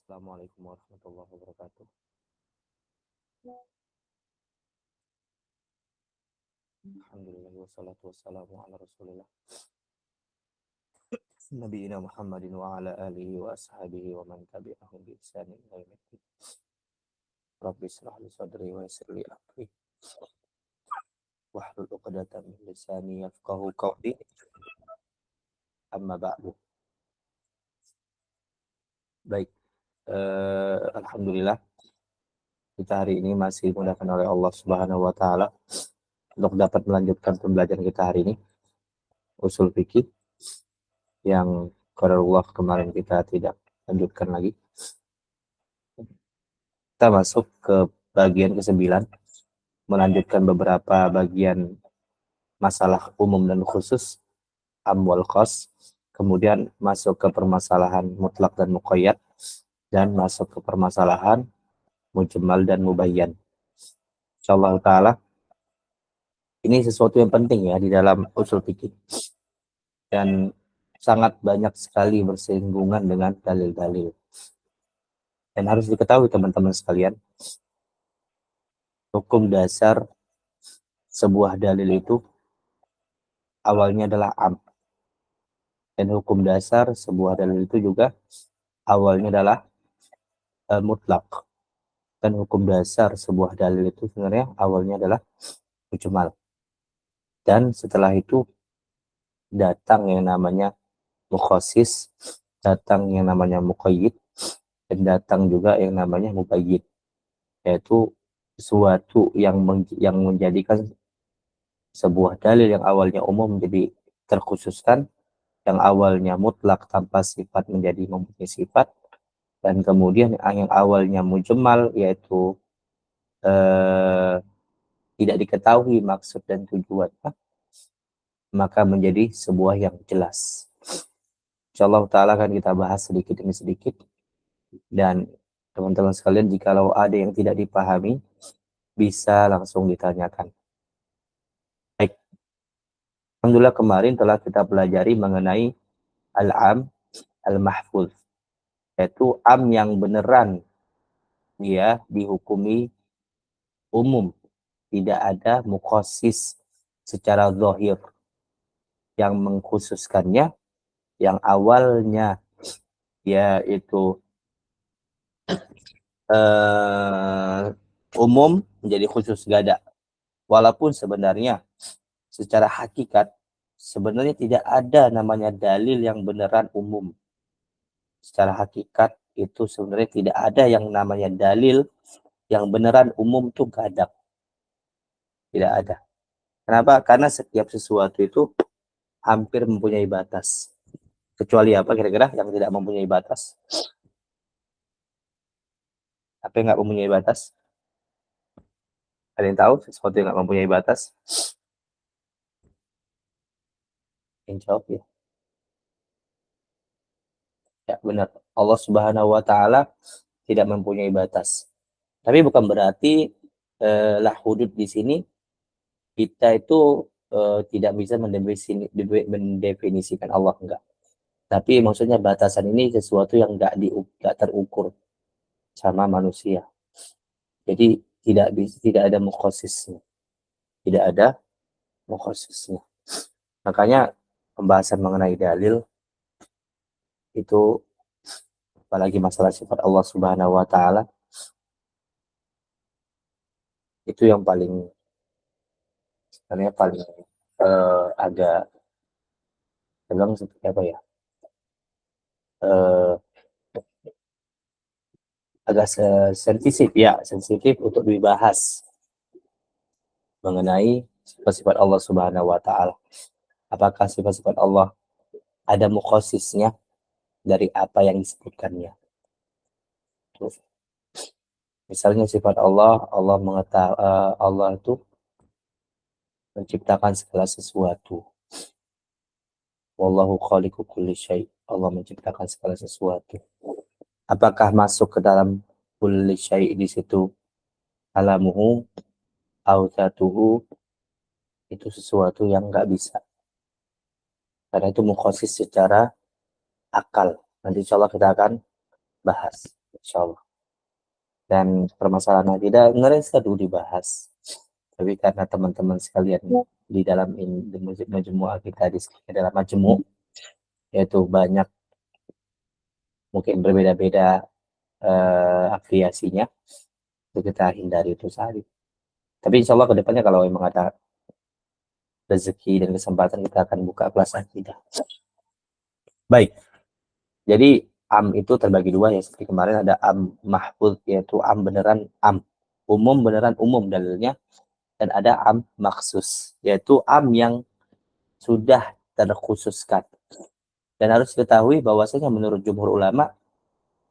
Assalamualaikum warahmatullahi wabarakatuh. Alhamdulillah wassalatu wassalamu ala rasulillah Nabiina Muhammadin wa ala alihi wa ashabihi wa man tabi'ahum bi ihsanin ila yaumil Rabbi israh li sadri wa yassir li amri wahlul 'uqdatam min lisani yafqahu qawli. Amma ba'du. Baik, alhamdulillah kita hari ini masih dimudahkan oleh Allah Subhanahu wa taala untuk dapat melanjutkan pembelajaran kita hari ini, usul fikih yang qadarullah kemarin kita tidak lanjutkan lagi. Kita masuk ke bagian ke-9, melanjutkan beberapa bagian masalah umum dan khusus, am wal khas, kemudian masuk ke permasalahan mutlak dan muqayyad, dan masuk ke permasalahan mujmal dan mubayyan. Insyaallah taala ini sesuatu yang penting ya di dalam usul fikih dan sangat banyak sekali bersinggungan dengan dalil-dalil. Dan harus diketahui teman-teman sekalian, hukum dasar sebuah dalil itu awalnya adalah am. Dan hukum dasar sebuah dalil itu juga awalnya adalah mutlak. Dan hukum dasar sebuah dalil itu sebenarnya awalnya adalah mujmal. Dan setelah itu datang yang namanya mukhasis, datang yang namanya muqayyid, dan datang juga yang namanya mubayyid, yaitu sesuatu yang menjadikan sebuah dalil yang awalnya umum menjadi terkhususkan, yang awalnya mutlak tanpa sifat menjadi mempunyai sifat, dan kemudian yang awalnya mujmal yaitu tidak diketahui maksud dan tujuannya, maka menjadi sebuah yang jelas. Insyaallah taala akan kita bahas sedikit demi sedikit, dan teman-teman sekalian jikalau ada yang tidak dipahami bisa langsung ditanyakan. Baik. Alhamdulillah kemarin telah kita pelajari mengenai al-am al-mahfuz, yaitu am yang beneran dia dihukumi umum, tidak ada mukhasis secara zahir yang mengkhususkannya, yang awalnya ya itu umum menjadi khusus, gak ada. Walaupun sebenarnya secara hakikat sebenarnya tidak ada namanya dalil yang beneran umum. Secara hakikat itu sebenarnya tidak ada yang namanya dalil yang beneran umum, tuh gak ada. Tidak ada. Kenapa? Karena setiap sesuatu itu hampir mempunyai batas. Kecuali apa kira-kira yang tidak mempunyai batas? Apa yang nggak mempunyai batas? Ada yang tahu sesuatu yang nggak mempunyai batas? Yang jawab ya. Ya benar. Allah Subhanahu wa taala tidak mempunyai batas. Tapi bukan berarti lah hudud di sini kita itu tidak bisa mendefinisikan Allah, enggak. Tapi maksudnya batasan ini sesuatu yang nggak terukur sama manusia. Jadi tidak ada mukhasisnya. Tidak ada mukhasisnya. Makanya pembahasan mengenai dalil itu, apalagi masalah sifat Allah Subhanahu wa taala, itu yang paling sebenarnya paling agak bilang seperti apa ya? Agak sensitif ya, sensitif untuk dibahas mengenai sifat-sifat Allah Subhanahu wa taala. Apakah sifat-sifat Allah ada mukhasisnya dari apa yang disebutkannya? Misalnya sifat Allah, Allah mengetahui, Allah itu menciptakan segala sesuatu. Wallahu khaliqu kulli syai. Allah menciptakan segala sesuatu. Apakah masuk ke dalam kulli syai di situ alamuhu au zatuhu? Itu sesuatu yang nggak bisa. Karena itu mukhasis secara akal. Nanti insya Allah kita akan bahas. insyaallah. Dan permasalahan akidah ngerasa dulu dibahas. Tapi karena teman-teman sekalian di dalam majmu'ah kita di dalam majmu' yaitu banyak mungkin berbeda-beda afiliasinya, itu kita hindari itu sehari. Tapi insya Allah kedepannya kalau memang ada rezeki dan kesempatan kita akan buka kelas akidah. Baik, jadi am itu terbagi dua ya, seperti kemarin ada am mahfuz yaitu am beneran am umum beneran umum dalilnya, dan ada am maksus yaitu am yang sudah terkhususkan. Dan harus diketahui bahwasanya menurut jumhur ulama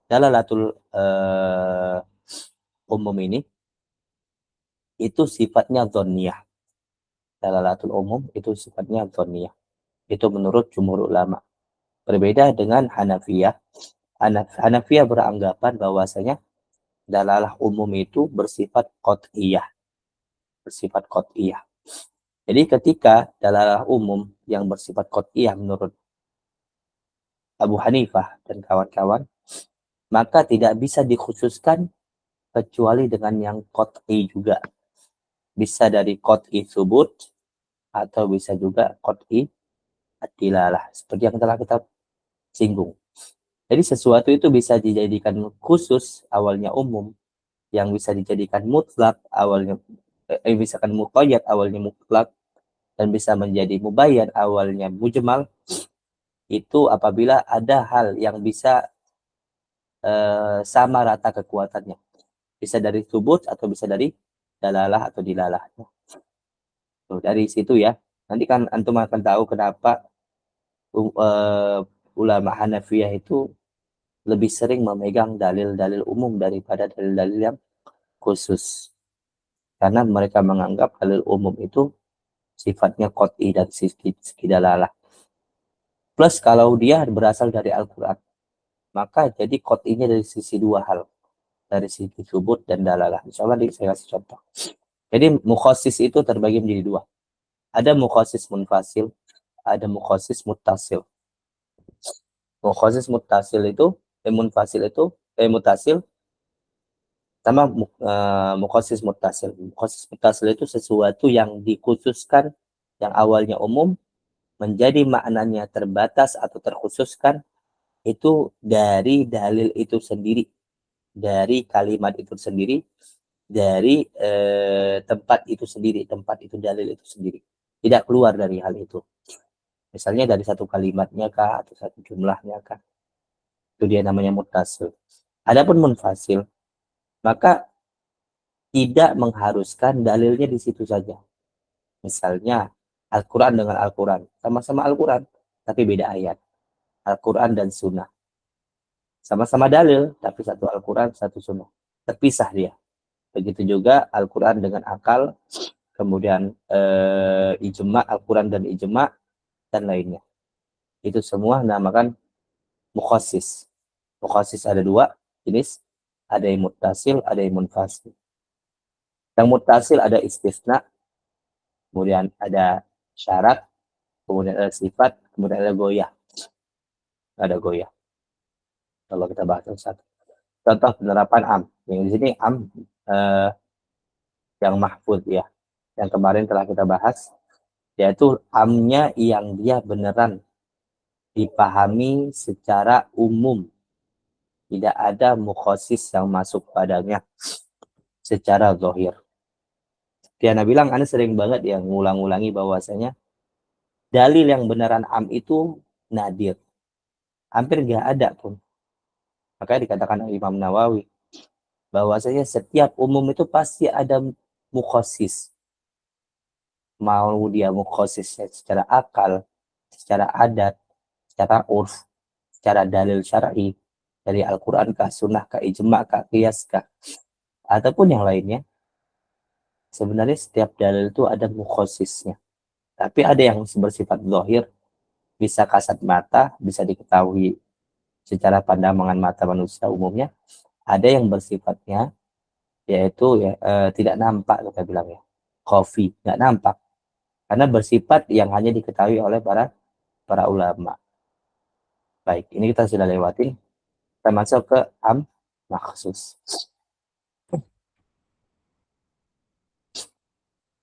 dalalatul umum ini itu sifatnya dzanniyah. Dalalatul umum itu sifatnya dzanniyah. Itu menurut jumhur ulama. Berbeda dengan Hanafiyah. Hanafiyah beranggapan bahwasanya dalalah umum itu bersifat qat'iyah. Bersifat qat'iyah. Jadi ketika dalalah umum yang bersifat qat'iyah menurut Abu Hanifah dan kawan-kawan, maka tidak bisa dikhususkan kecuali dengan yang qat'i juga. Bisa dari qat'i subut atau bisa juga qat'i ad-dilalah, seperti yang telah kita singgung. Jadi sesuatu itu bisa dijadikan khusus awalnya umum, yang bisa dijadikan mutlak awalnya misalkan muqayyad awalnya mutlak, dan bisa menjadi mubayyan awalnya mujmal, itu apabila ada hal yang bisa sama rata kekuatannya. Bisa dari subut atau bisa dari dalalah atau dilalah. Tuh, dari situ ya. Nanti kan antum akan tahu kenapa ulama Hanafiyah itu lebih sering memegang dalil-dalil umum daripada dalil-dalil yang khusus. Karena mereka menganggap dalil umum itu sifatnya qat'i dan segi dalalah. Plus kalau dia berasal dari Al-Quran, maka jadi qat'inya dari sisi dua hal. Dari sisi subut dan dalalah. Insya Allah saya kasih contoh. Jadi mukhasis itu terbagi menjadi dua. Ada mukhasis munfasil, ada mukhasis muttasil. Mukhasis muttasil itu, munfasil itu, mutasil, sama mukhasis muttasil. Mukhasis muttasil itu sesuatu yang dikhususkan, yang awalnya umum, menjadi maknanya terbatas atau terkhususkan, itu dari dalil itu sendiri, dari kalimat itu sendiri, dari tempat itu sendiri, tempat itu dalil itu sendiri. Tidak keluar dari hal itu. Misalnya dari satu kalimatnya kah, atau satu jumlahnya kah. Itu dia namanya muttasil. Adapun munfasil, maka tidak mengharuskan dalilnya di situ saja. Misalnya Al-Quran dengan Al-Quran. Sama-sama Al-Quran, tapi beda ayat. Al-Quran dan Sunnah. Sama-sama dalil, tapi satu Al-Quran, satu Sunnah. Terpisah dia. Begitu juga Al-Quran dengan akal, kemudian ijma, Al-Quran dan ijma, dan lainnya. Itu semua namakan mukhasis. Mukhasis ada dua jenis, ada yang muttasil, ada yang munfasil. Yang muttasil ada istisna, kemudian ada syarat, kemudian ada sifat, kemudian ada goyah. Ada goyah. Kalau kita bahas satu. Contoh penerapan am. Yang di sini am yang mahfuz ya. Yang kemarin telah kita bahas, yaitu amnya yang dia beneran dipahami secara umum. Tidak ada mukhasis yang masuk padanya secara zahir. Tiana bilang, Anda sering banget yang ngulang-ulangi bahwasanya dalil yang beneran am itu nadir. Hampir nggak ada pun. Makanya dikatakan oleh Imam Nawawi bahwasanya setiap umum itu pasti ada mukhasis. Mau dia mukhasisnya secara akal, secara adat, secara urf, secara dalil syar'i, dari Al-Quran kah, Sunnah kah, ijma kah, qiyas kah, ataupun yang lainnya. Sebenarnya setiap dalil itu ada mukhasisnya. Tapi ada yang bersifat zahir, bisa kasat mata, bisa diketahui secara pandangan mata manusia umumnya. Ada yang bersifatnya yaitu ya, tidak nampak, kita bilang ya, khafi, nggak nampak, karena bersifat yang hanya diketahui oleh para ulama. Baik, ini kita sudah lewatin. Kita masuk ke am maksus.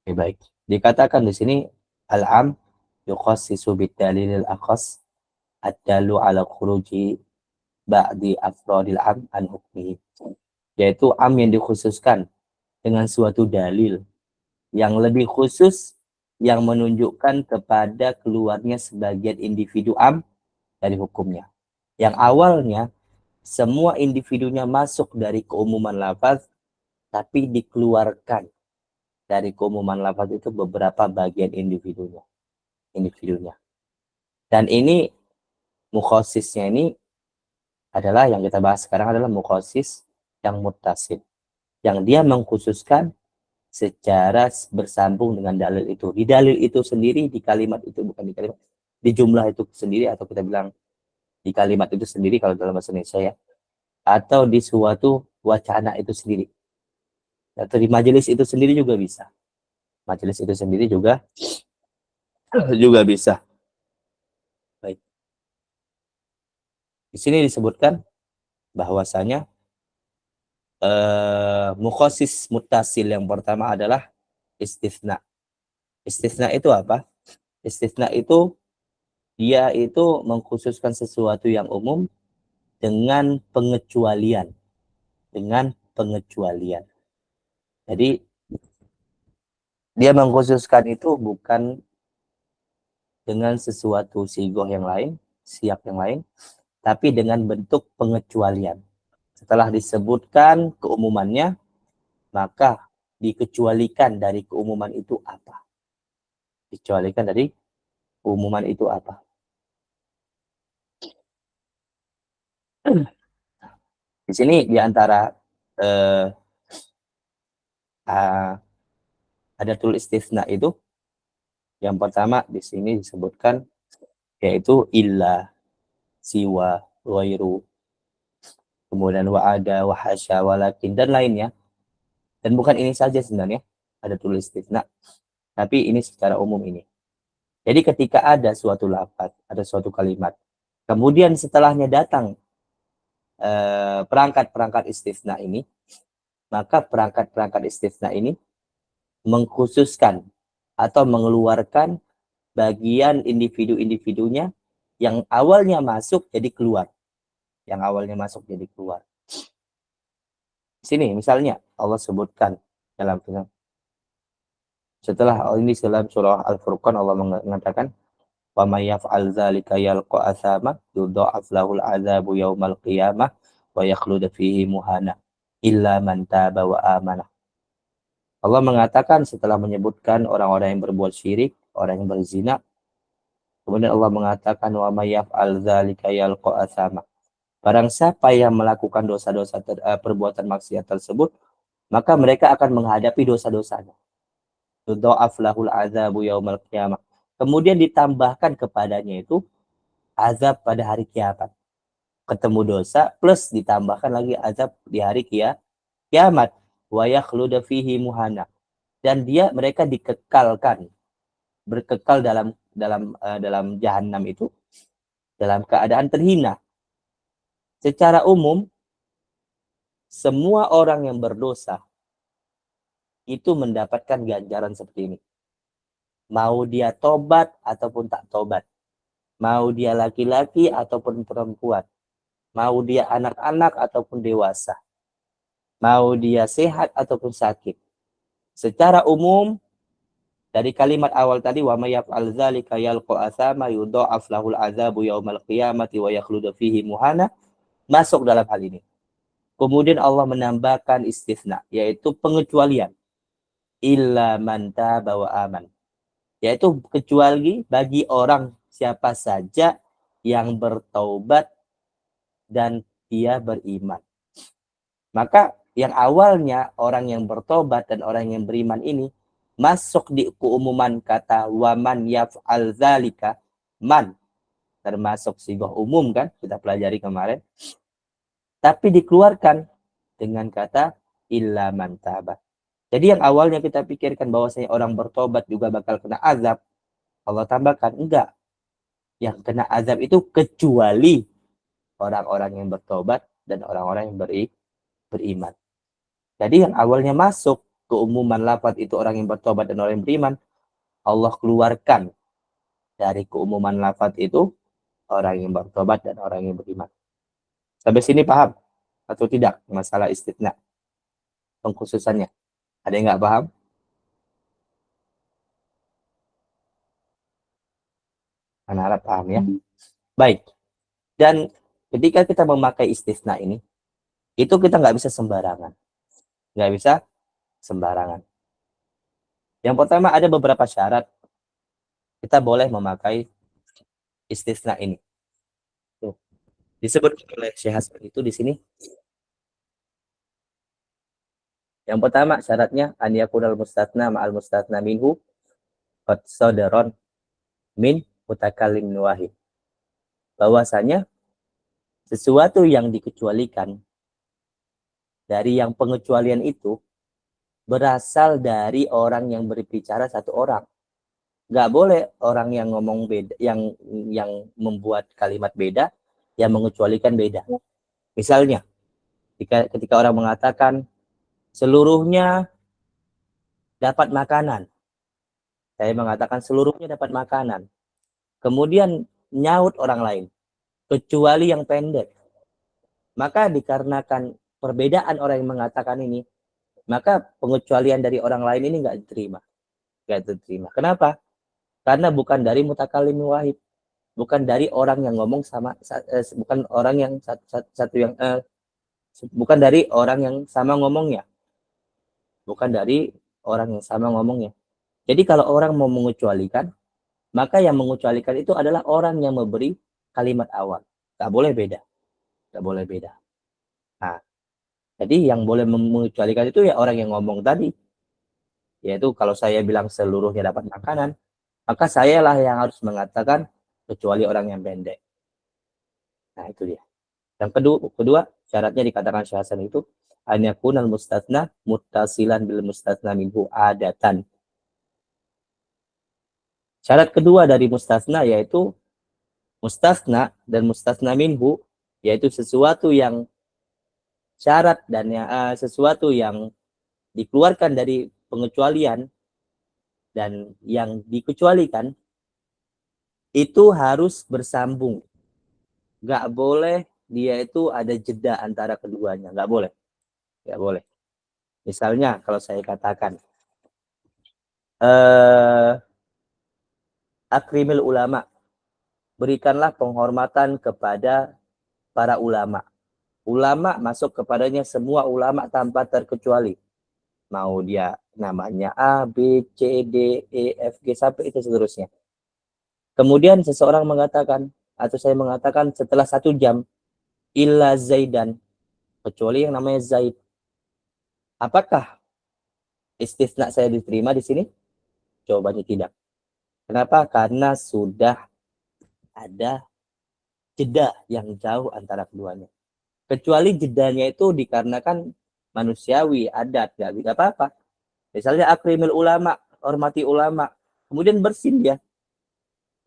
Oke, baik. Dikatakan di sini al-am yukhassisu bid-dalilil akhas ad-dalu ala khuruji ba'di afrodil am an hukmihi. Yaitu am yang dikhususkan dengan suatu dalil yang lebih khusus yang menunjukkan kepada keluarnya sebagian individu am dari hukumnya. Yang awalnya semua individunya masuk dari keumuman lafaz, tapi dikeluarkan dari keumuman lafaz itu beberapa bagian individunya. Dan ini mukhosisnya ini adalah yang kita bahas sekarang adalah mukhosis yang muttasil, yang dia mengkhususkan secara bersambung dengan dalil itu. Di dalil itu sendiri, di kalimat itu, bukan di kalimat, di jumlah itu sendiri, atau kita bilang di kalimat itu sendiri kalau dalam bahasa Indonesia ya, atau di suatu wacana itu sendiri, atau di majelis itu sendiri juga bisa. Majelis itu sendiri juga bisa. Baik. Di sini disebutkan bahwasanya mukhosis mutasil yang pertama adalah istisna. Istisna itu apa? Istisna itu dia itu mengkhususkan sesuatu yang umum dengan pengecualian. Dengan pengecualian. Jadi dia mengkhususkan itu bukan dengan sesuatu sigoh yang lain, siap yang lain, tapi dengan bentuk pengecualian. Setelah disebutkan keumumannya, maka dikecualikan dari keumuman itu apa? Dikecualikan dari keumuman itu apa? Di sini diantara ada tulis istisna itu, yang pertama di sini disebutkan yaitu illa, siwa, ghairu, kemudian wa'ada, wahasya, walakin, dan lainnya. Dan bukan ini saja sebenarnya ada tulis istisna, tapi ini secara umum ini. Jadi ketika ada suatu lafaz, ada suatu kalimat, kemudian setelahnya datang perangkat-perangkat istisna ini, maka perangkat-perangkat istisna ini mengkhususkan atau mengeluarkan bagian individu-individunya yang awalnya masuk jadi keluar. Yang awalnya masuk jadi keluar. Sini misalnya Allah sebutkan dalam firman. Setelah ini dalam surah Al-Furqan Allah mengatakan wa may yaf'al dzalika yalqa athama yudha'af lahul adzabu yaumal qiyamah wa yakhlud fihi muhana illa man taba wa amana. Allah mengatakan setelah menyebutkan orang-orang yang berbuat syirik, orang yang berzina, kemudian Allah mengatakan wa may yaf'al dzalika yalqa athama. Barang siapa yang melakukan dosa-dosa perbuatan maksiat tersebut, maka mereka akan menghadapi dosa-dosanya. Yudha'af lahul adzabu yaumal qiyamah. Kemudian ditambahkan kepadanya itu azab pada hari kiamat. Ketemu dosa plus ditambahkan lagi azab di hari kiamat. Wa yakhluda fihi muhana. Dan mereka dikekalkan, berkekal dalam jahanam itu dalam keadaan terhina. Secara umum semua orang yang berdosa itu mendapatkan ganjaran seperti ini. Mau dia tobat ataupun tak tobat. Mau dia laki-laki ataupun perempuan. Mau dia anak-anak ataupun dewasa. Mau dia sehat ataupun sakit. Secara umum, dari kalimat awal tadi, wa may yaf'al dzalika yalqa athama yudha'af lahul adzabu yaumal qiyamati wa yakhludu fihi muhana, masuk dalam hal ini. Kemudian Allah menambahkan istisna, yaitu pengecualian. Illa man taba wa aman. Yaitu kecuali bagi orang siapa saja yang bertaubat dan dia beriman. Maka yang awalnya orang yang bertobat dan orang yang beriman ini masuk di keumuman kata waman yaf'al dzalika, man termasuk sigoh umum kan, kita pelajari kemarin, tapi dikeluarkan dengan kata illa man taba. Jadi yang awalnya kita pikirkan bahwasanya orang bertobat juga bakal kena azab, Allah tambahkan enggak, yang kena azab itu kecuali orang-orang yang bertobat dan orang-orang yang beriman. Jadi yang awalnya masuk keumuman lafaz itu orang yang bertobat dan orang yang beriman, Allah keluarkan dari keumuman lafaz itu orang yang bertobat dan orang yang beriman. Sampai sini paham atau tidak masalah istitsna pengkhususannya? Ada yang nggak paham? Anak-anak paham ya? Baik. Dan ketika kita memakai istisna ini, itu kita nggak bisa sembarangan. Nggak bisa sembarangan. Yang pertama ada beberapa syarat kita boleh memakai istisna ini. Tuh. Disebut oleh Syekh Hasan itu di sini. Yang pertama syaratnya an yakunal mustatsna ma'al mustatsna minhu qad sadaron min mutakallim wahid. Bahwasanya sesuatu yang dikecualikan dari yang pengecualian itu berasal dari orang yang berbicara satu orang. Nggak boleh orang yang ngomong beda, yang membuat kalimat beda, yang mengecualikan beda. Misalnya, ketika orang mengatakan seluruhnya dapat makanan, saya mengatakan seluruhnya dapat makanan. Kemudian nyaut orang lain, kecuali yang pendek. Maka dikarenakan perbedaan orang yang mengatakan ini, maka pengecualian dari orang lain ini nggak diterima. Nggak diterima. Kenapa? Karena bukan dari mutakallim wahid. Bukan dari orang yang ngomong sama, bukan orang yang satu yang, bukan dari orang yang sama ngomongnya. Bukan dari orang yang sama ngomongnya. Jadi kalau orang mau mengecualikan, maka yang mengecualikan itu adalah orang yang memberi kalimat awal. Nggak boleh beda. Nggak boleh beda. Nah, jadi yang boleh mengecualikan itu ya orang yang ngomong tadi. Yaitu kalau saya bilang seluruhnya dapat makanan, maka saya lah yang harus mengatakan kecuali orang yang pendek. Nah, itu dia. Yang kedua syaratnya dikatakan Syekh Hasan itu an yakunal mustatsna muttasilan bil mustatsna minhu adatan. Syarat kedua dari mustasna yaitu mustasna dan mustasna minhu, yaitu sesuatu yang syarat dan sesuatu yang dikeluarkan dari pengecualian dan yang dikecualikan itu harus bersambung. Nggak boleh dia itu ada jeda antara keduanya. Nggak boleh. Nggak boleh. Misalnya kalau saya katakan akrimil ulama, berikanlah penghormatan kepada para ulama. Ulama masuk kepadanya semua ulama tanpa terkecuali. Mau dia namanya A, B, C, D, E, F, G, sampai itu seterusnya. Kemudian seseorang mengatakan, atau saya mengatakan setelah 1 jam, illa Zaidan, kecuali yang namanya Zaid. Apakah istisna saya diterima di sini? Jawabannya tidak. Kenapa? Karena sudah ada jeda yang jauh antara keduanya. Kecuali jedanya itu dikarenakan manusiawi, adat, nggak apa-apa. Misalnya akrimil ulama, hormati ulama, kemudian bersin dia,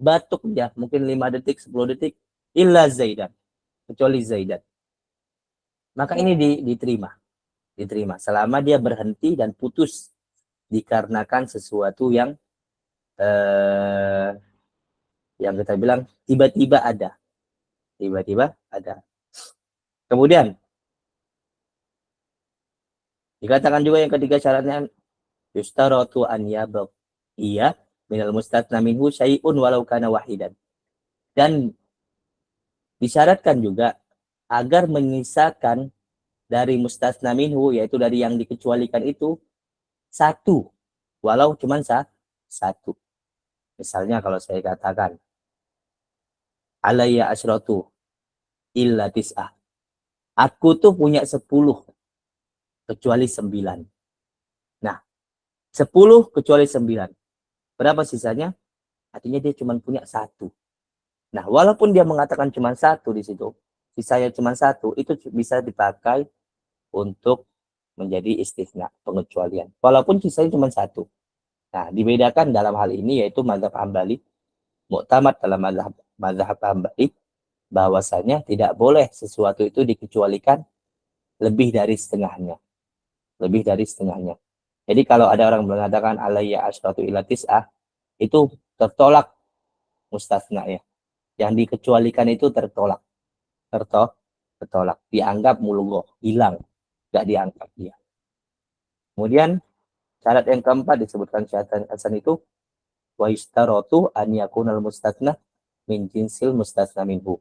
batuk dia, mungkin 5 detik, 10 detik, illa Zaidan, kecuali Zaidan. Maka ini diterima, selama dia berhenti dan putus dikarenakan sesuatu yang kita bilang tiba-tiba ada. Kemudian dikatakan juga yang ketiga syaratnya yustaratu an yabaq iya minal mustatna minhu syai'un walau kana wahidan. Dan disyaratkan juga agar menyisakan dari mustasna minhu, yaitu dari yang dikecualikan itu, satu, walau cuma satu. Misalnya kalau saya katakan alayya asyratu illa tis'ah, aku tuh punya 10 kecuali 9. Nah, 10 kecuali 9, berapa sisanya? Artinya dia cuma punya 1. Nah, walaupun dia mengatakan cuma 1 di situ, sisanya cuma 1, itu bisa dipakai untuk menjadi istisna, pengecualian. Walaupun sisanya cuma 1. Nah, dibedakan dalam hal ini yaitu mazhab Hambali, muktamad dalam mazhab Hambali, bahwasanya tidak boleh sesuatu itu dikecualikan lebih dari setengahnya. Lebih dari setengahnya. Jadi kalau ada orang mengatakan alayya asyratu ila tis'ah, itu tertolak mustasna ya. Yang dikecualikan itu tertolak. Tertolak. Dianggap mulghoh, hilang. Nggak diangkat dia. Kemudian syarat yang keempat disebutkan syarat hasan itu wa istaratu an yakunal mustasna min jinsil mustasna minhu.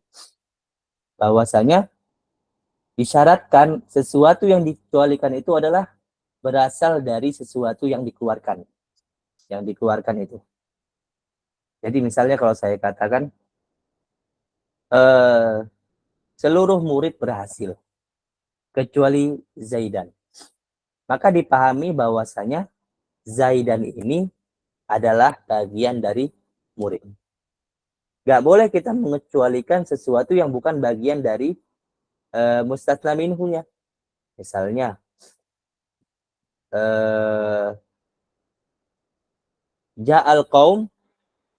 Bahwasanya disyaratkan sesuatu yang dikecualikan itu adalah berasal dari sesuatu yang dikeluarkan. Yang dikeluarkan itu. Jadi misalnya kalau saya katakan seluruh murid berhasil kecuali Zaidan. Maka dipahami bahwasanya Zaidan ini adalah bagian dari murid. Gak boleh kita mengecualikan sesuatu yang bukan bagian dari mustasna minhunya. Misalnya ja'al qaum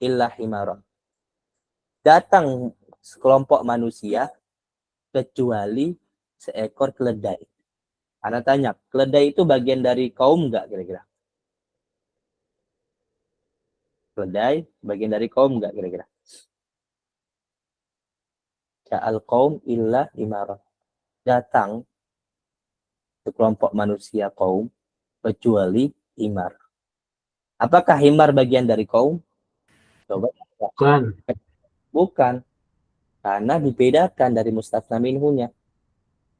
illa himaron. Datang sekelompok manusia kecuali seekor keledai. Anda tanya, keledai itu bagian dari kaum nggak kira-kira? Keledai bagian dari kaum nggak kira-kira? Ja'al qaum illa himaron. Datang sekelompok manusia kaum kecuali himar. Apakah himar bagian dari kaum? Coba. Bukan. Bukan. Karena dibedakan dari mustasna minhunya.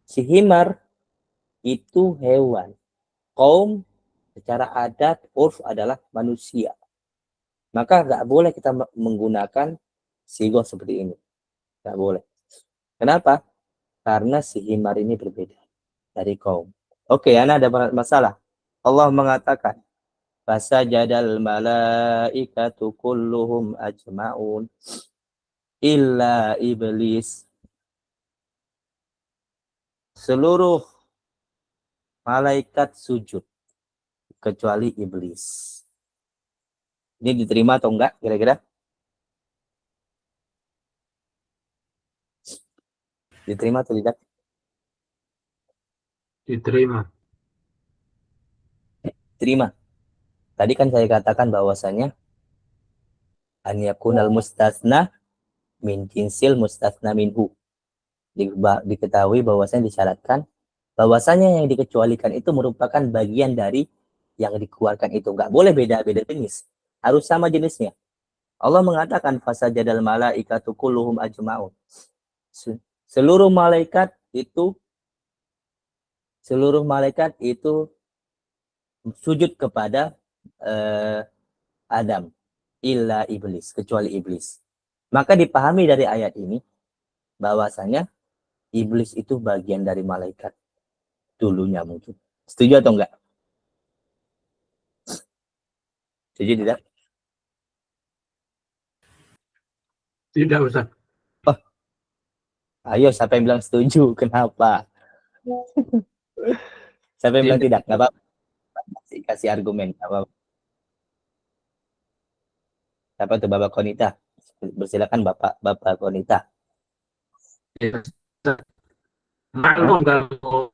Si himar itu hewan. Kaum secara adat, urf adalah manusia. Maka nggak boleh kita menggunakan sigoh seperti ini. Nggak boleh. Kenapa? Karena si himar ini berbeda dari kaum. Oke, Ana ada masalah. Allah mengatakan, fasajadal malaikatu kulluhum ajma'un illa iblis. Seluruh malaikat sujud kecuali iblis. Ini diterima atau enggak kira-kira? Diterima atau tidak? Diterima. Terima. Tadi kan saya katakan bahwasanya an yakunal mustasna min jinsil mustasna minhu. Diketahui bahwasanya disyaratkan bahwasanya yang dikecualikan itu merupakan bagian dari yang dikeluarkan itu. Nggak boleh beda-beda jenis. Harus sama jenisnya. Allah mengatakan fasajadal malaikatu kulluhum ajma'un. Seluruh malaikat itu sujud kepada Adam illa iblis, kecuali iblis. Maka dipahami dari ayat ini bahwasanya iblis itu bagian dari malaikat dulunya mungkin. Setuju atau enggak? Setuju tidak? Tidak, Ustaz. Oh, ayo siapa yang bilang setuju? Kenapa? Siapa yang bilang Tidak. tidak? Enggak apa-apa. Kasih argumen. Enggak apa-apa. Siapa tuh Bapak Konita? Bersilakan Bapak Konita. Ya, maklum kalau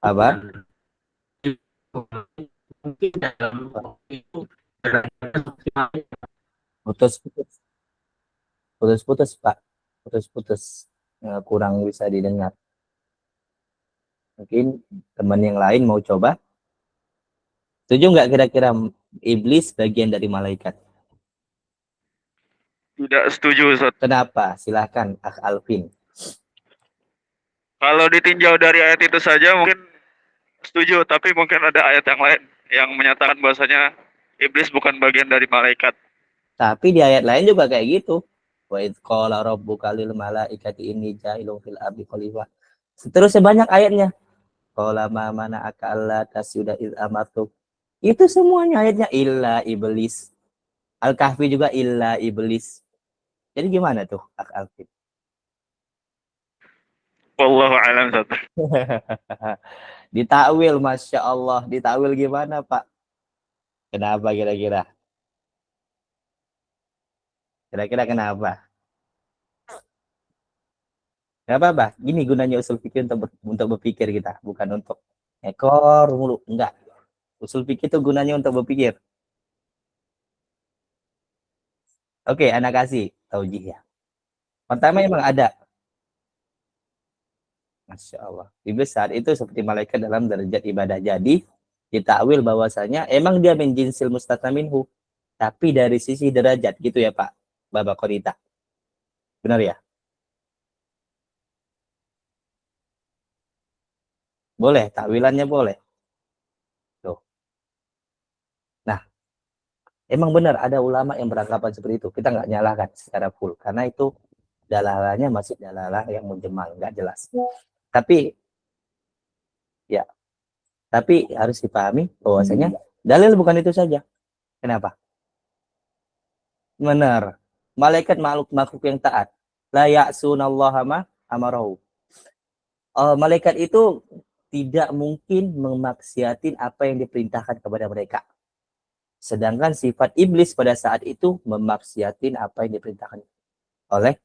Apa? mungkin dalam itu Putus-putus. Putus-putus, Pak. Putus-putus. Kurang bisa didengar. Mungkin teman yang lain mau coba. Setuju nggak kira-kira iblis bagian dari malaikat? Tidak setuju, Ustaz. Kenapa? Silahkan, Akh Alvin. Kalau ditinjau dari ayat itu saja mungkin setuju, tapi mungkin ada ayat yang lain yang menyatakan bahwasanya iblis bukan bagian dari malaikat. Tapi di ayat lain juga kayak gitu. Wa idz qala rabbuka lil malaikati inni ja'ilun fil ardi khalifah. Seterusnya banyak ayatnya. Qala ma mana'aka alla tasjuda idz amartuk. Itu semuanya ayatnya illa iblis. Al-Kahfi juga illa iblis. Jadi gimana tuh, Akh Alvin? Wallahu a'lam, Ustaz. Ditakwil, Masya Allah. Ditakwil gimana, Pak? Kenapa kira-kira? Kira-kira kenapa? Nggak apa-apa. Gini gunanya usul fikih untuk berpikir kita, bukan untuk ekor mulu. Enggak. Usul fikih itu gunanya untuk berpikir. Oke, anak kasih taujih ya. Pertama emang ada. Masya Allah. Iblis saat itu seperti malaikat dalam derajat ibadah. Jadi, ditakwil bahwasanya emang dia min jinsil mustatna minhu. Tapi dari sisi derajat gitu ya Pak. Bapak Korita. Benar ya? Boleh, takwilannya boleh. Tuh. Nah, emang benar ada ulama yang beranggapan seperti itu. Kita nggak nyalahkan secara full. Karena itu dalalannya masih dalalah yang menjemal, nggak jelas. Tapi, ya, tapi harus dipahami bahwasanya dalil bukan itu saja. Kenapa? Benar. Malaikat makhluk yang taat. La ya'sunallaha ma amarahu. Malaikat itu tidak mungkin memaksiatin apa yang diperintahkan kepada mereka. Sedangkan sifat iblis pada saat itu memaksiatin apa yang diperintahkan oleh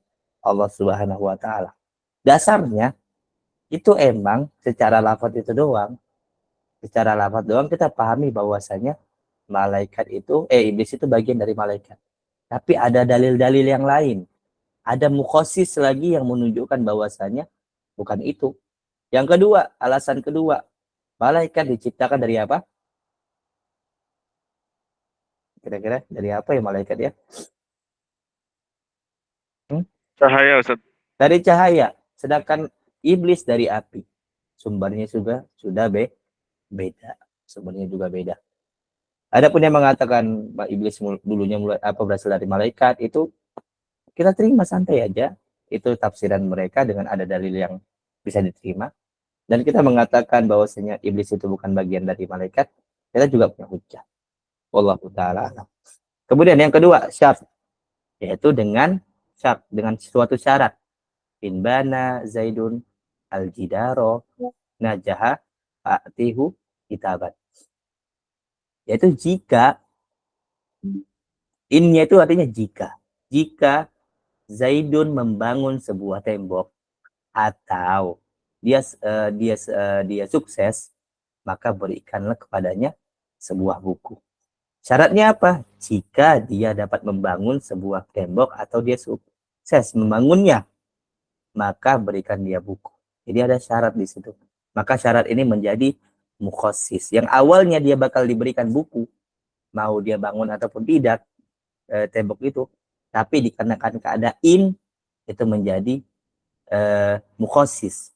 Allah Subhanahu wa taala. Dasarnya itu emang secara lafaz itu doang. Secara lafaz doang kita pahami bahwasanya malaikat itu iblis itu bagian dari malaikat. Tapi ada dalil-dalil yang lain. Ada mukhasis lagi yang menunjukkan bahwasanya bukan itu. Yang kedua, alasan kedua, malaikat diciptakan dari apa? Kira-kira dari apa ya malaikat ya? Cahaya, Ustaz. Dari cahaya. Sedangkan iblis dari api. Sumbernya sudah beda. Sumbernya juga beda. Adapun yang mengatakan iblis dulunya berasal dari malaikat itu kita terima santai aja. Itu tafsiran mereka dengan ada dalil yang bisa diterima. Dan kita mengatakan bahwasanya iblis itu bukan bagian dari malaikat, kita juga punya hujah. Wallahu ta'ala. Kemudian yang kedua, syarat. Yaitu dengan suatu syarat. Inbana Zaidun al-jidaro najaha a'tihu kitabat. Yaitu jika, innya itu artinya jika. Jika Zaidun membangun sebuah tembok atau dia sukses, maka berikanlah kepadanya sebuah buku. Syaratnya apa? Jika dia dapat membangun sebuah tembok atau dia sukses membangunnya, maka berikan dia buku. Jadi ada syarat di situ. Maka syarat ini menjadi mukhasis. Yang awalnya dia bakal diberikan buku, mau dia bangun ataupun tidak tembok itu, tapi dikarenakan keadaan itu menjadi mukhasis,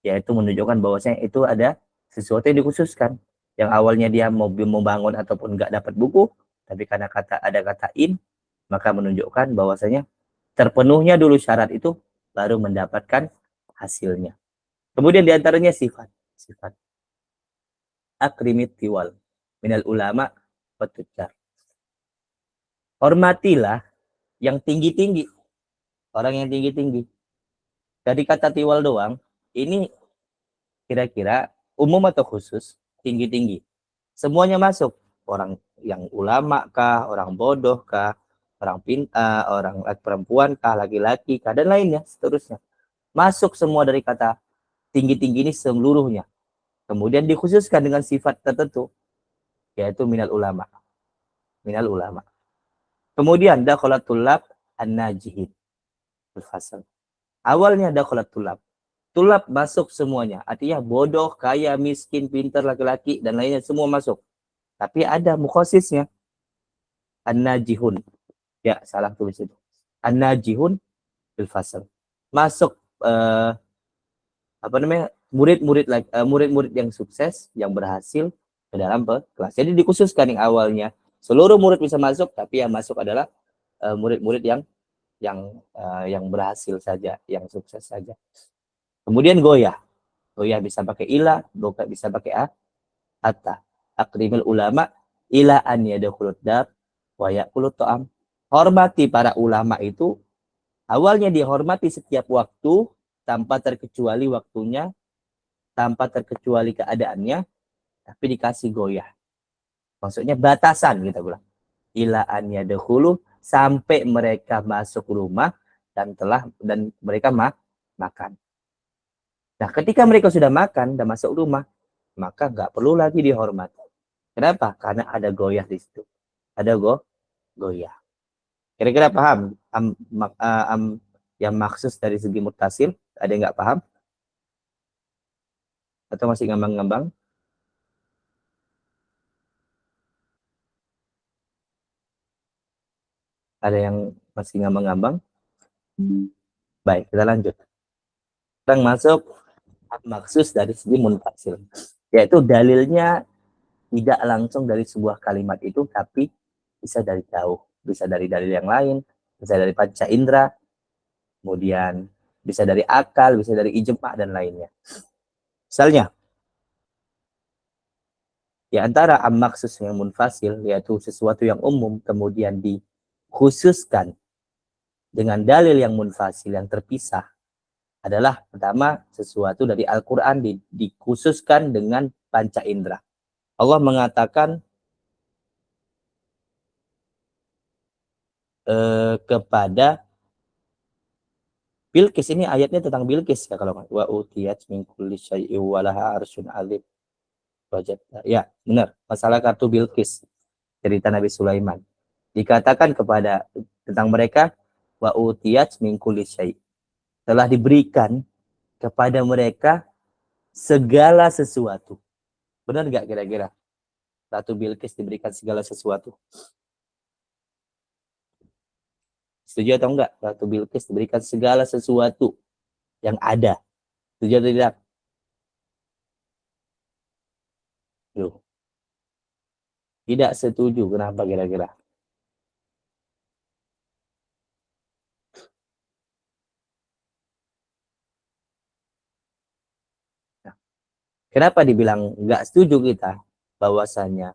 yaitu menunjukkan bahwasanya itu ada sesuatu yang dikhususkan. Yang awalnya dia mau membangun ataupun nggak dapat buku, tapi karena ada kata in, maka menunjukkan bahwasanya terpenuhnya dulu syarat itu baru mendapatkan hasilnya. Kemudian diantaranya sifat akrimit tiwal minal ulama petujar. Hormatilah yang tinggi-tinggi, orang yang tinggi-tinggi. Dari kata tiwal doang, ini kira-kira umum atau khusus? Tinggi-tinggi. Semuanya masuk. Orang yang ulama kah, orang bodoh kah, orang pintar, orang perempuan kah, laki-laki kah, dan lainnya seterusnya. Masuk semua dari kata tinggi-tinggi ini seluruhnya. Kemudian dikhususkan dengan sifat tertentu, yaitu minal ulama. Minal ulama. Kemudian dakhalat tulab an-najihin. Awalnya dakhalat tulab. Tulab masuk semuanya. Artinya bodoh, kaya, miskin, pintar, laki-laki, dan lainnya semua masuk. Tapi ada mukhasisnya. An-najihun. Ya, salah tulis itu. An-najihun bil fasal. Masuk murid-murid yang sukses, yang berhasil ke dalam kelas. Jadi dikhususkan yang awalnya seluruh murid bisa masuk, tapi yang masuk adalah murid-murid yang berhasil saja, yang sukses saja. Kemudian goyah bisa pakai ila, goyah bisa pakai hatta. Akrimul ulama ila an yadkhulud dar wa yaqulut ta'am. Hormati para ulama itu awalnya dihormati setiap waktu tanpa terkecuali waktunya, tanpa terkecuali keadaannya, tapi dikasih goyah. Maksudnya batasan kita bilang. Ila an yadkhulu sampai mereka masuk rumah dan mereka makan. Nah, ketika mereka sudah makan dan masuk rumah, maka nggak perlu lagi dihormati. Kenapa? Karena ada goyah di situ. Ada goyah. Kira-kira paham yang maksud dari segi mutasil? Ada yang nggak paham? Atau masih ngambang-ngambang? Ada yang masih ngambang-ngambang? Baik, kita lanjut. Sekarang masuk maksud dari segi munfasil, yaitu dalilnya tidak langsung dari sebuah kalimat itu, tapi bisa dari jauh, bisa dari dalil yang lain, bisa dari panca indera, kemudian bisa dari akal, bisa dari ijma' dan lainnya. Misalnya, di antara maksud yang munfasil, yaitu sesuatu yang umum, kemudian dikhususkan dengan dalil yang munfasil, yang terpisah, adalah pertama sesuatu dari Al-Quran dikhususkan dengan panca indera. Allah mengatakan kepada Bilqis, ini ayatnya tentang Bilqis ya, kalau wa utiyat min kulli syai'in wa laha arsyun 'azim. Ya, benar. Masalah kartu Bilqis, cerita Nabi Sulaiman. Dikatakan kepada tentang mereka wa utiyat min kulli syai'. Telah diberikan kepada mereka segala sesuatu. Benar nggak kira-kira? Ratu Bilqis diberikan segala sesuatu. Setuju atau enggak? Ratu Bilqis diberikan segala sesuatu yang ada. Setuju atau tidak? Loh. Tidak setuju. Kenapa kira-kira? Nah, kenapa dibilang enggak setuju kita bahwasanya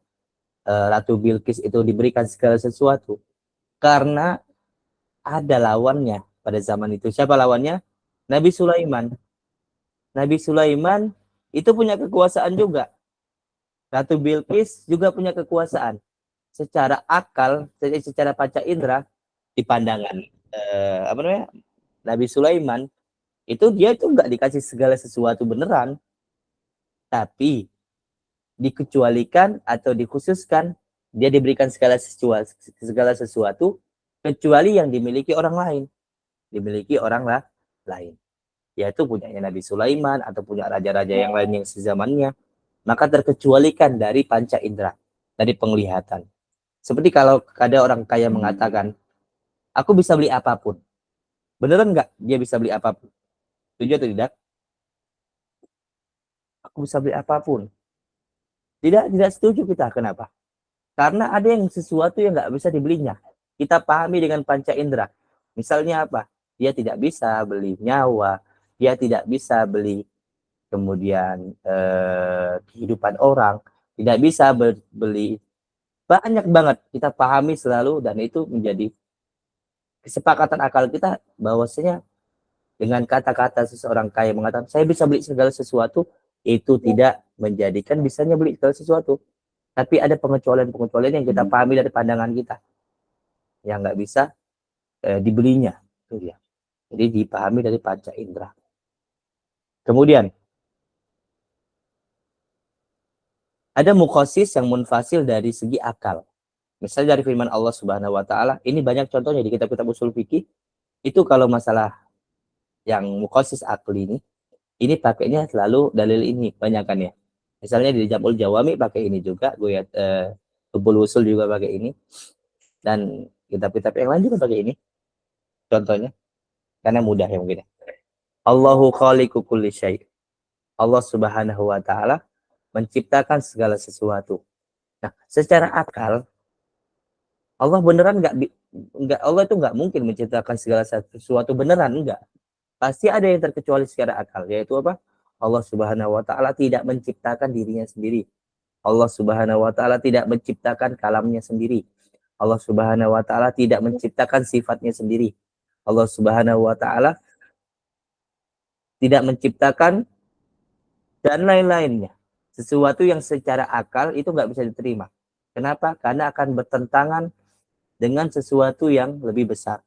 Ratu Bilqis itu diberikan segala sesuatu? Karena ada lawannya pada zaman itu. Siapa lawannya? Nabi Sulaiman. Nabi Sulaiman itu punya kekuasaan juga. Ratu Bilqis juga punya kekuasaan. Secara akal, secara panca indera, di pandangan apa namanya, Nabi Sulaiman itu dia itu nggak dikasih segala sesuatu beneran, tapi dikecualikan atau dikhususkan, dia diberikan segala sesuatu kecuali yang dimiliki orang lain, lain, yaitu punyanya Nabi Sulaiman atau punya raja-raja yang lain yang sezamannya, maka terkecualikan dari panca indera, dari penglihatan. Seperti kalau ada orang kaya mengatakan, aku bisa beli apapun. Beneran nggak dia bisa beli apapun? Setuju atau tidak? Aku bisa beli apapun. Tidak setuju kita. Kenapa? Karena ada yang sesuatu yang nggak bisa dibelinya. Kita pahami dengan panca indera. Misalnya apa? Dia tidak bisa beli nyawa. Dia tidak bisa beli kemudian kehidupan orang. Tidak bisa beli banyak banget. Kita pahami selalu dan itu menjadi kesepakatan akal kita bahwasanya dengan kata-kata seseorang kaya mengatakan saya bisa beli segala sesuatu, itu tidak menjadikan bisanya beli segala sesuatu. Tapi ada pengecualian-pengecualian yang kita pahami dari pandangan kita yang nggak bisa dibelinya. Itu dia. Jadi dipahami dari panca indera. Kemudian ada mukhasis yang munfasil dari segi akal. Misalnya dari firman Allah Subhanahu wa taala, ini banyak contohnya di kitab-kitab usul fikih. Itu kalau masalah yang mukhasis akli ini pakainya selalu dalil ini banyak kan ya. Misalnya di Jamul Jawami pakai ini juga, gue Tubul Usul juga pakai ini, dan kitab-kitab yang lain juga pakai ini. Contohnya, karena mudah ya mungkin. Allahu khaliqu kulli syai'. Allah Subhanahu wa taala menciptakan segala sesuatu. Nah, secara akal Allah beneran nggak Allah itu nggak mungkin menciptakan segala sesuatu beneran, enggak. Pasti ada yang terkecuali secara akal, yaitu apa? Allah Subhanahu wa taala tidak menciptakan dirinya sendiri. Allah Subhanahu wa taala tidak menciptakan kalamnya sendiri. Allah Subhanahu wa taala tidak menciptakan sifatnya sendiri. Allah Subhanahu wa taala tidak menciptakan dan lain-lainnya. Sesuatu yang secara akal itu nggak bisa diterima. Kenapa? Karena akan bertentangan dengan sesuatu yang lebih besar.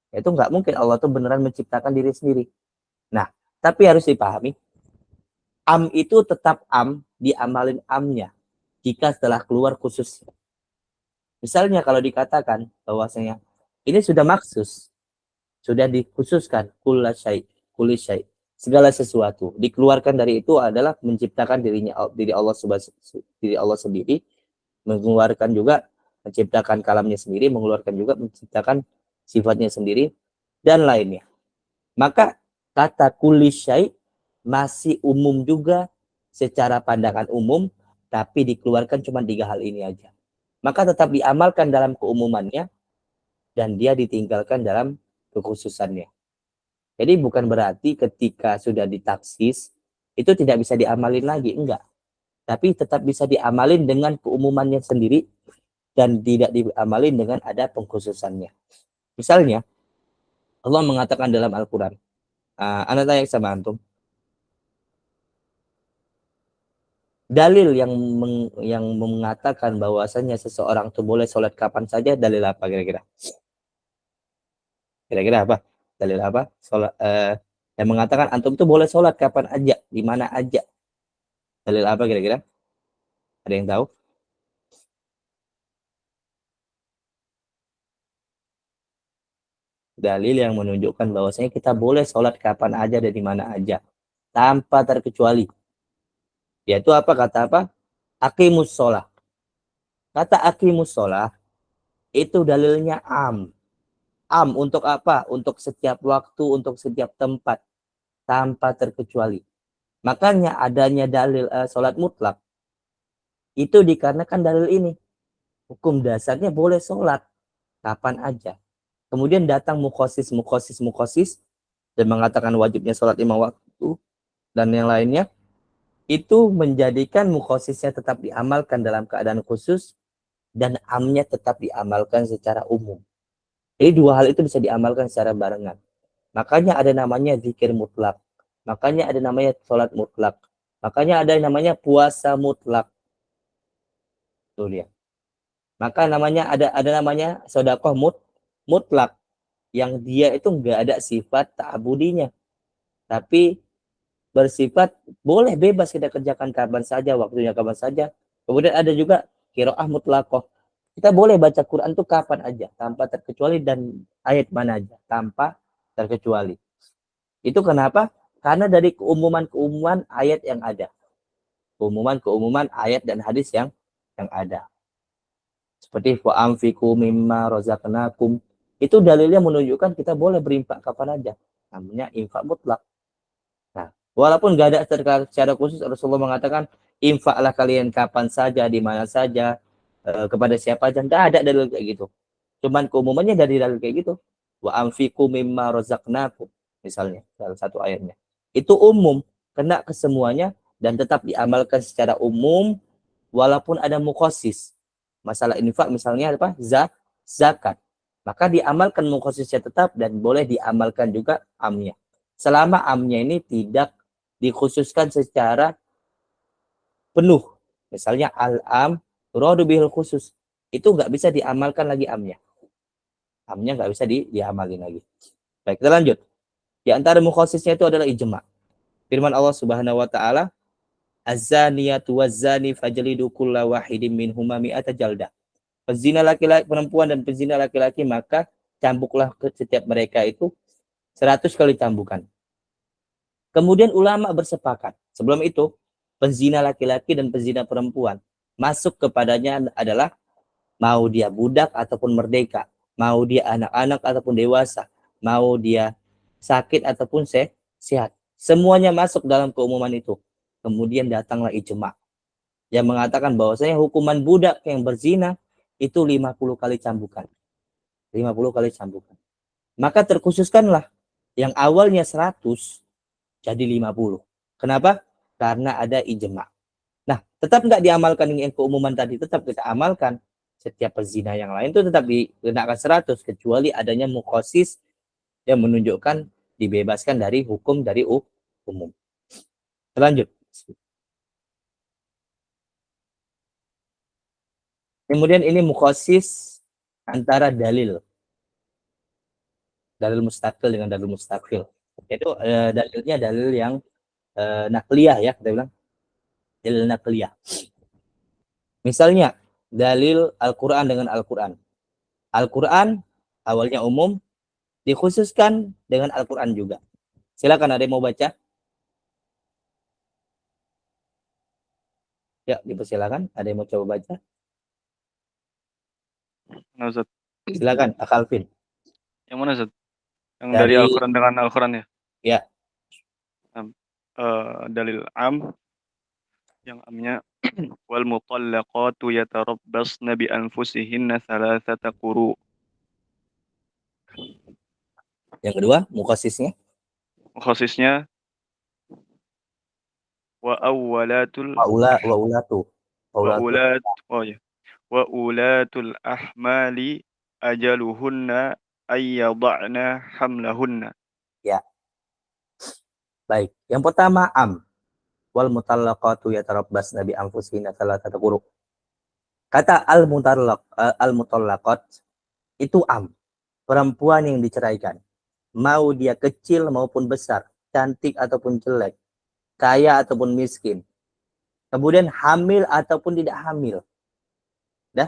Itu nggak mungkin Allah tuh beneran menciptakan diri sendiri. Nah, tapi harus dipahami, am itu tetap am, diamalin amnya jika setelah keluar khusus. Misalnya kalau dikatakan bahwasanya ini sudah maksus, sudah dikhususkan kulla syai, kulli syai, segala sesuatu dikeluarkan dari itu adalah menciptakan diri Allah diri Allah sendiri, mengeluarkan juga menciptakan kalamnya sendiri, mengeluarkan juga menciptakan sifatnya sendiri dan lainnya. Maka kata kulli syai masih umum juga secara pandangan umum, tapi dikeluarkan cuma 3 hal ini aja. Maka tetap diamalkan dalam keumumannya dan dia ditinggalkan dalam kekhususannya. Jadi bukan berarti ketika sudah ditaksis itu tidak bisa diamalin lagi, enggak. Tapi tetap bisa diamalin dengan keumumannya sendiri dan tidak diamalin dengan ada pengkhususannya. Misalnya Allah mengatakan dalam Al-Quran, Anda tanya sama antum, dalil yang mengatakan bahwasanya seseorang itu boleh sholat kapan saja, dalil apa kira-kira? Kira-kira apa? Dalil apa? Yang mengatakan antum itu boleh sholat kapan aja, di mana aja. Dalil apa kira-kira? Ada yang tahu? Dalil yang menunjukkan bahwasanya kita boleh sholat kapan aja dan di mana aja, tanpa terkecuali. Yaitu apa? Kata apa? Aqimus sholat. Kata aqimus sholat itu dalilnya am. Am untuk apa? Untuk setiap waktu, untuk setiap tempat, tanpa terkecuali. Makanya adanya dalil sholat mutlak itu dikarenakan dalil ini. Hukum dasarnya boleh sholat kapan aja. Kemudian datang mukhosis dan mengatakan wajibnya sholat 5 waktu dan yang lainnya, itu menjadikan mukhosisnya tetap diamalkan dalam keadaan khusus dan amnya tetap diamalkan secara umum. Jadi 2 hal itu bisa diamalkan secara barengan. Makanya ada namanya zikir mutlak. Makanya ada namanya sholat mutlak. Makanya ada namanya puasa mutlak. Tuh dia. Maka namanya ada namanya sedekah mutlak yang dia itu enggak ada sifat ta'budinya, tapi bersifat boleh bebas kita kerjakan kapan saja, waktunya kapan saja. Kemudian ada juga qiraah mutlaqah. Kita boleh baca Quran itu kapan aja tanpa terkecuali dan ayat mana aja tanpa terkecuali. Itu kenapa? Karena dari keumuman-keumuman ayat yang ada. Keumuman-keumuman ayat dan hadis yang ada. Seperti wa anfiqu mimma razaqnakum. Itu dalilnya menunjukkan kita boleh berinfak kapan aja. Namanya infak mutlak. Nah, walaupun gak ada secara khusus Rasulullah mengatakan infaklah kalian kapan saja, di mana saja, kepada siapa aja. Nggak ada dalil kayak gitu. Cuman keumumannya dari dalil kayak gitu. Wa anfiqu mimma razaqnakum. Misalnya, salah satu ayatnya. Itu umum, kena ke semuanya dan tetap diamalkan secara umum walaupun ada mukhosis. Masalah infak misalnya apa? Zakat. Maka diamalkan mukhosisnya tetap dan boleh diamalkan juga amnya. Selama amnya ini tidak dikhususkan secara penuh. Misalnya al-am turadu bihil khusus. Itu nggak bisa diamalkan lagi amnya. Amnya nggak bisa diamalin lagi. Baik, kita lanjut. Di antara mukhosisnya itu adalah ijma. Firman Allah Subhanahu wa taala, "Az-zaniyatu waz-zani fajlidu kulla wahidin minhuma mi'ata jaldah." Pezina laki-laki perempuan dan pezina laki-laki maka cambuklah ke setiap mereka itu 100 kali cambukan. Kemudian ulama bersepakat. Sebelum itu, pezina laki-laki dan pezina perempuan masuk kepadanya adalah mau dia budak ataupun merdeka, mau dia anak-anak ataupun dewasa, mau dia sakit ataupun sehat. Semuanya masuk dalam keumuman itu. Kemudian datanglah ijma yang mengatakan bahwasanya hukuman budak yang berzina itu 50 kali cambukan. 50 kali cambukan. Maka terkhususkanlah yang awalnya 100 jadi 50. Kenapa? Karena ada ijma. Nah, tetap nggak diamalkan yang keumuman tadi, tetap kita amalkan. Setiap pezina yang lain itu tetap dikenakan 100 kecuali adanya mukhosis yang menunjukkan dibebaskan dari hukum dari umum. Lanjut. Kemudian ini mukhosis antara dalil mustaqil dengan dalil mustaqil. Itu dalilnya dalil yang nakliyah ya, kita bilang. Dalil nakliyah. Misalnya, dalil Al-Quran dengan Al-Quran. Al-Quran awalnya umum, dikhususkan dengan Al-Quran juga. Silakan, ada yang mau baca? Ya, dipersilakan. Ada yang mau coba baca? Nah, Ustaz. Silakan, Ak Alvin. Yang mana, Ustaz? Yang dari Dari Al-Quran dengan Al-Quran ya? ya, Dalil am, yang amnya wal mutallaqatu yatarabbasna bi anfusihinna thalathata quru. yang kedua, mukasisnya. Khasisnya wa awwalatul Wa ulatu. wa ulat oh ya wa ulatul ahmali ajaluhunna ayyada'na hamlahunna. Ya, baik. Yang pertama am. Wal mutallaqatu yatarabbasna bi anfusihinna thalathata quru. Kata al-mutallaqat itu am. Perempuan yang diceraikan. Mau dia kecil maupun besar, cantik ataupun jelek, kaya ataupun miskin. Kemudian hamil ataupun tidak hamil. Dah.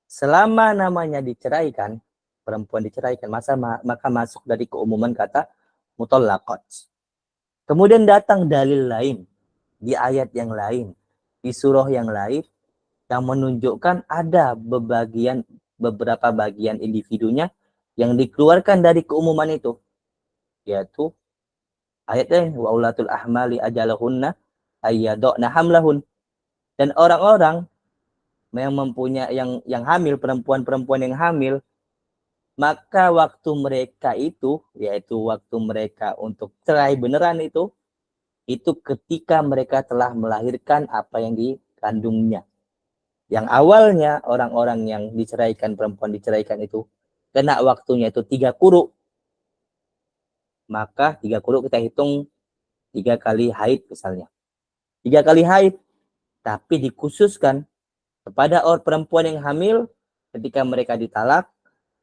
Selama namanya diceraikan, perempuan diceraikan, maka masuk dari keumuman kata mutallaqat. Kemudian datang dalil lain di ayat yang lain, di surah yang lain yang menunjukkan ada beberapa bagian individunya yang dikeluarkan dari keumuman itu, yaitu ayat lain wa ulatul ahmali ajalahunna ayyadna hamlahun. Dan orang-orang yang mempunyai yang hamil, perempuan-perempuan yang hamil, maka waktu mereka itu, yaitu waktu mereka untuk cerai beneran itu ketika mereka telah melahirkan apa yang dikandungnya. Yang awalnya orang-orang yang diceraikan, perempuan diceraikan itu kena waktunya itu 3 quru. Maka 3 quru kita hitung 3 kali haid misalnya. 3 kali haid, tapi dikhususkan kepada orang perempuan yang hamil ketika mereka ditalak,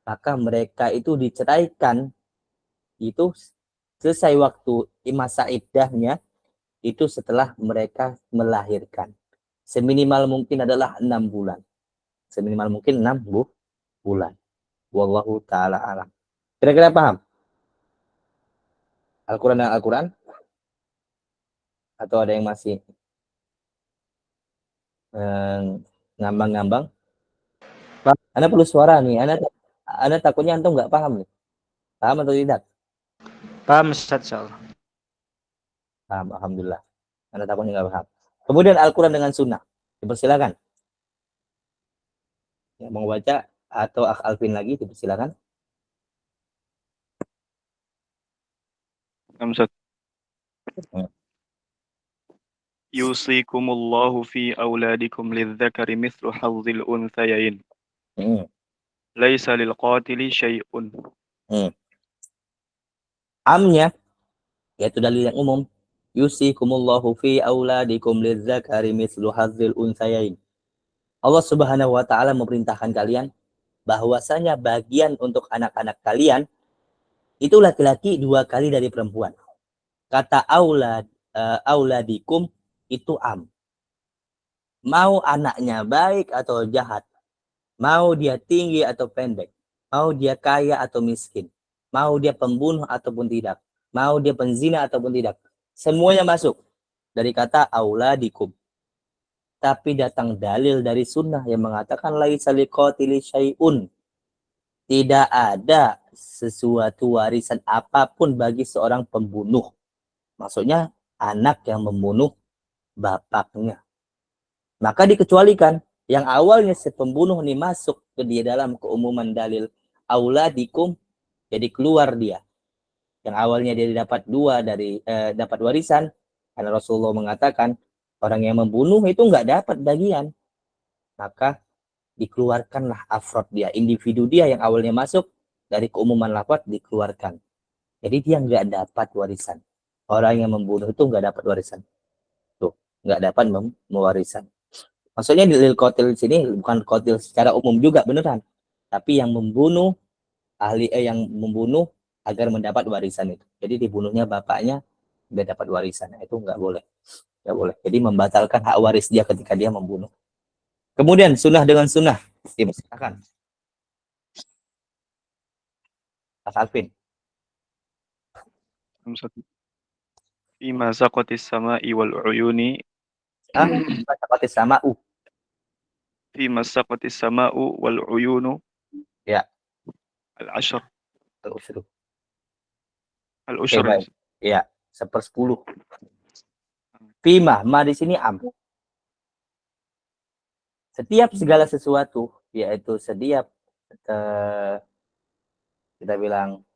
maka mereka itu diceraikan itu selesai waktu masa iddahnya itu setelah mereka melahirkan. Seminimal mungkin adalah 6 bulan. Seminimal mungkin 6 bulan. Wallahu ta'ala alam. Kira-kira paham? Al-Quran dan Al-Quran? Atau ada yang masih ngambang-ngambang? Anda perlu suara nih. Anda takutnya antum nggak paham nih. Paham atau tidak? Paham Ustaz, insyaallah. Paham, alhamdulillah. Anda takutnya nggak paham. Kemudian Al-Quran dengan Sunnah. Dipersilakan. Yang mau baca atau Ak Alvin lagi, dipersilakan. Ustaz. Yusikumullahu fi auladikum lidzakari mithlu hadzil unthayain. Laisa lil qatili syai'un. Amnya yaitu dalil yang umum. Yusikumullahu fi auladikum lidzakari mithlu hadzil unthayain. Allah Subhanahu wa taala memerintahkan kalian bahwasanya bagian untuk anak-anak kalian itu laki-laki 2 kali dari perempuan. Kata auladikum itu am. Mau anaknya baik atau jahat, mau dia tinggi atau pendek, mau dia kaya atau miskin, mau dia pembunuh ataupun tidak, mau dia penzina ataupun tidak, semuanya masuk dari kata auladikum. Tapi datang dalil dari sunnah yang mengatakan laisa liqatili syai'un. Tidak ada sesuatu warisan apapun bagi seorang pembunuh. Maksudnya anak yang membunuh bapaknya. Maka dikecualikan yang awalnya si pembunuh ini masuk ke dia dalam keumuman dalil auladikum, jadi keluar dia. Yang awalnya dia dapat 2 dari dapat warisan, karena Rasulullah mengatakan orang yang membunuh itu nggak dapat bagian. Maka dikeluarkanlah afrod dia, individu dia yang awalnya masuk dari keumuman lafaz dikeluarkan. Jadi dia nggak dapat warisan. Orang yang membunuh itu nggak dapat warisan. Tuh, nggak dapat mewarisan. Maksudnya di lil qatil sini bukan qatil secara umum juga beneran, tapi yang membunuh yang membunuh agar mendapat warisan itu. Jadi dibunuhnya bapaknya biar dapat warisan. Itu nggak boleh. Nggak boleh. Jadi membatalkan hak waris dia ketika dia membunuh. Kemudian sunnah dengan sunnah. Silakan. Mas Alvin. Fima saqatis sama'i wal uyuni. Seperti sama Fima saqatis sama'u wal uyunu. Ya. Al-ashr. Al-usyru. Oke, Al-ushr. baik. Ya, 1/10. Fima, ma di sini am. Setiap segala sesuatu, yaitu setiap kita bilang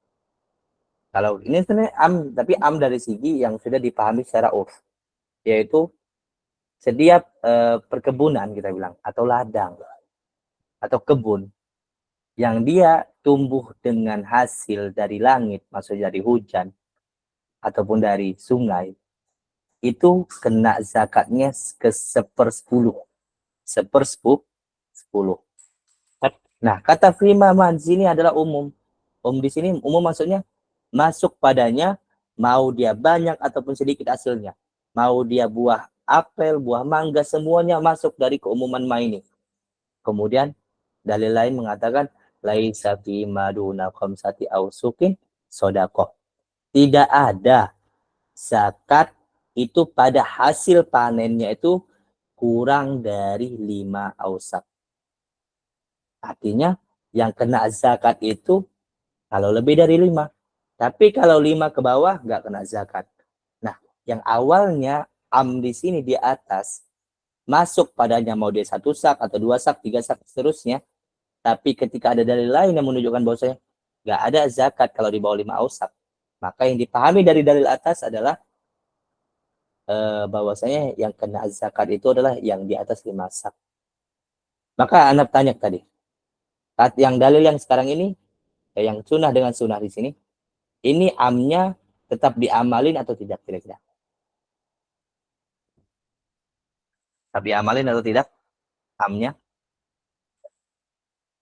kalau ini sebenarnya am, tapi am dari segi yang sudah dipahami secara urf, yaitu setiap perkebunan kita bilang atau ladang atau kebun yang dia tumbuh dengan hasil dari langit, maksudnya dari hujan ataupun dari sungai, itu kena zakatnya ke 1/10. 1/10. Nah, kata prima di sini adalah umum. Di sini umum maksudnya masuk padanya mau dia banyak ataupun sedikit hasilnya. Mau dia buah apel, buah mangga, semuanya masuk dari keumuman ma ini. Kemudian dalil lain mengatakan laisa fi maduna khamsati ausukin sodaqah. Tidak ada zakat itu pada hasil panennya itu kurang dari 5 ausak. Artinya yang kena zakat itu kalau lebih dari 5. Tapi kalau 5 ke bawah nggak kena zakat. Nah, yang awalnya am di sini di atas masuk padanya mau dia 1 sak atau 2 sak, 3 sak seterusnya. Tapi ketika ada dalil lain yang menunjukkan bahwasanya nggak ada zakat kalau di bawah 5 ausak. Maka yang dipahami dari dalil atas adalah bahwasanya yang kena zakat itu adalah yang di atas 5 sak. Maka anak tanya tadi, yang dalil yang sekarang ini, yang sunnah dengan sunnah di sini, ini amnya tetap diamalin atau tidak kira-kira? Tetap diamalin atau tidak amnya?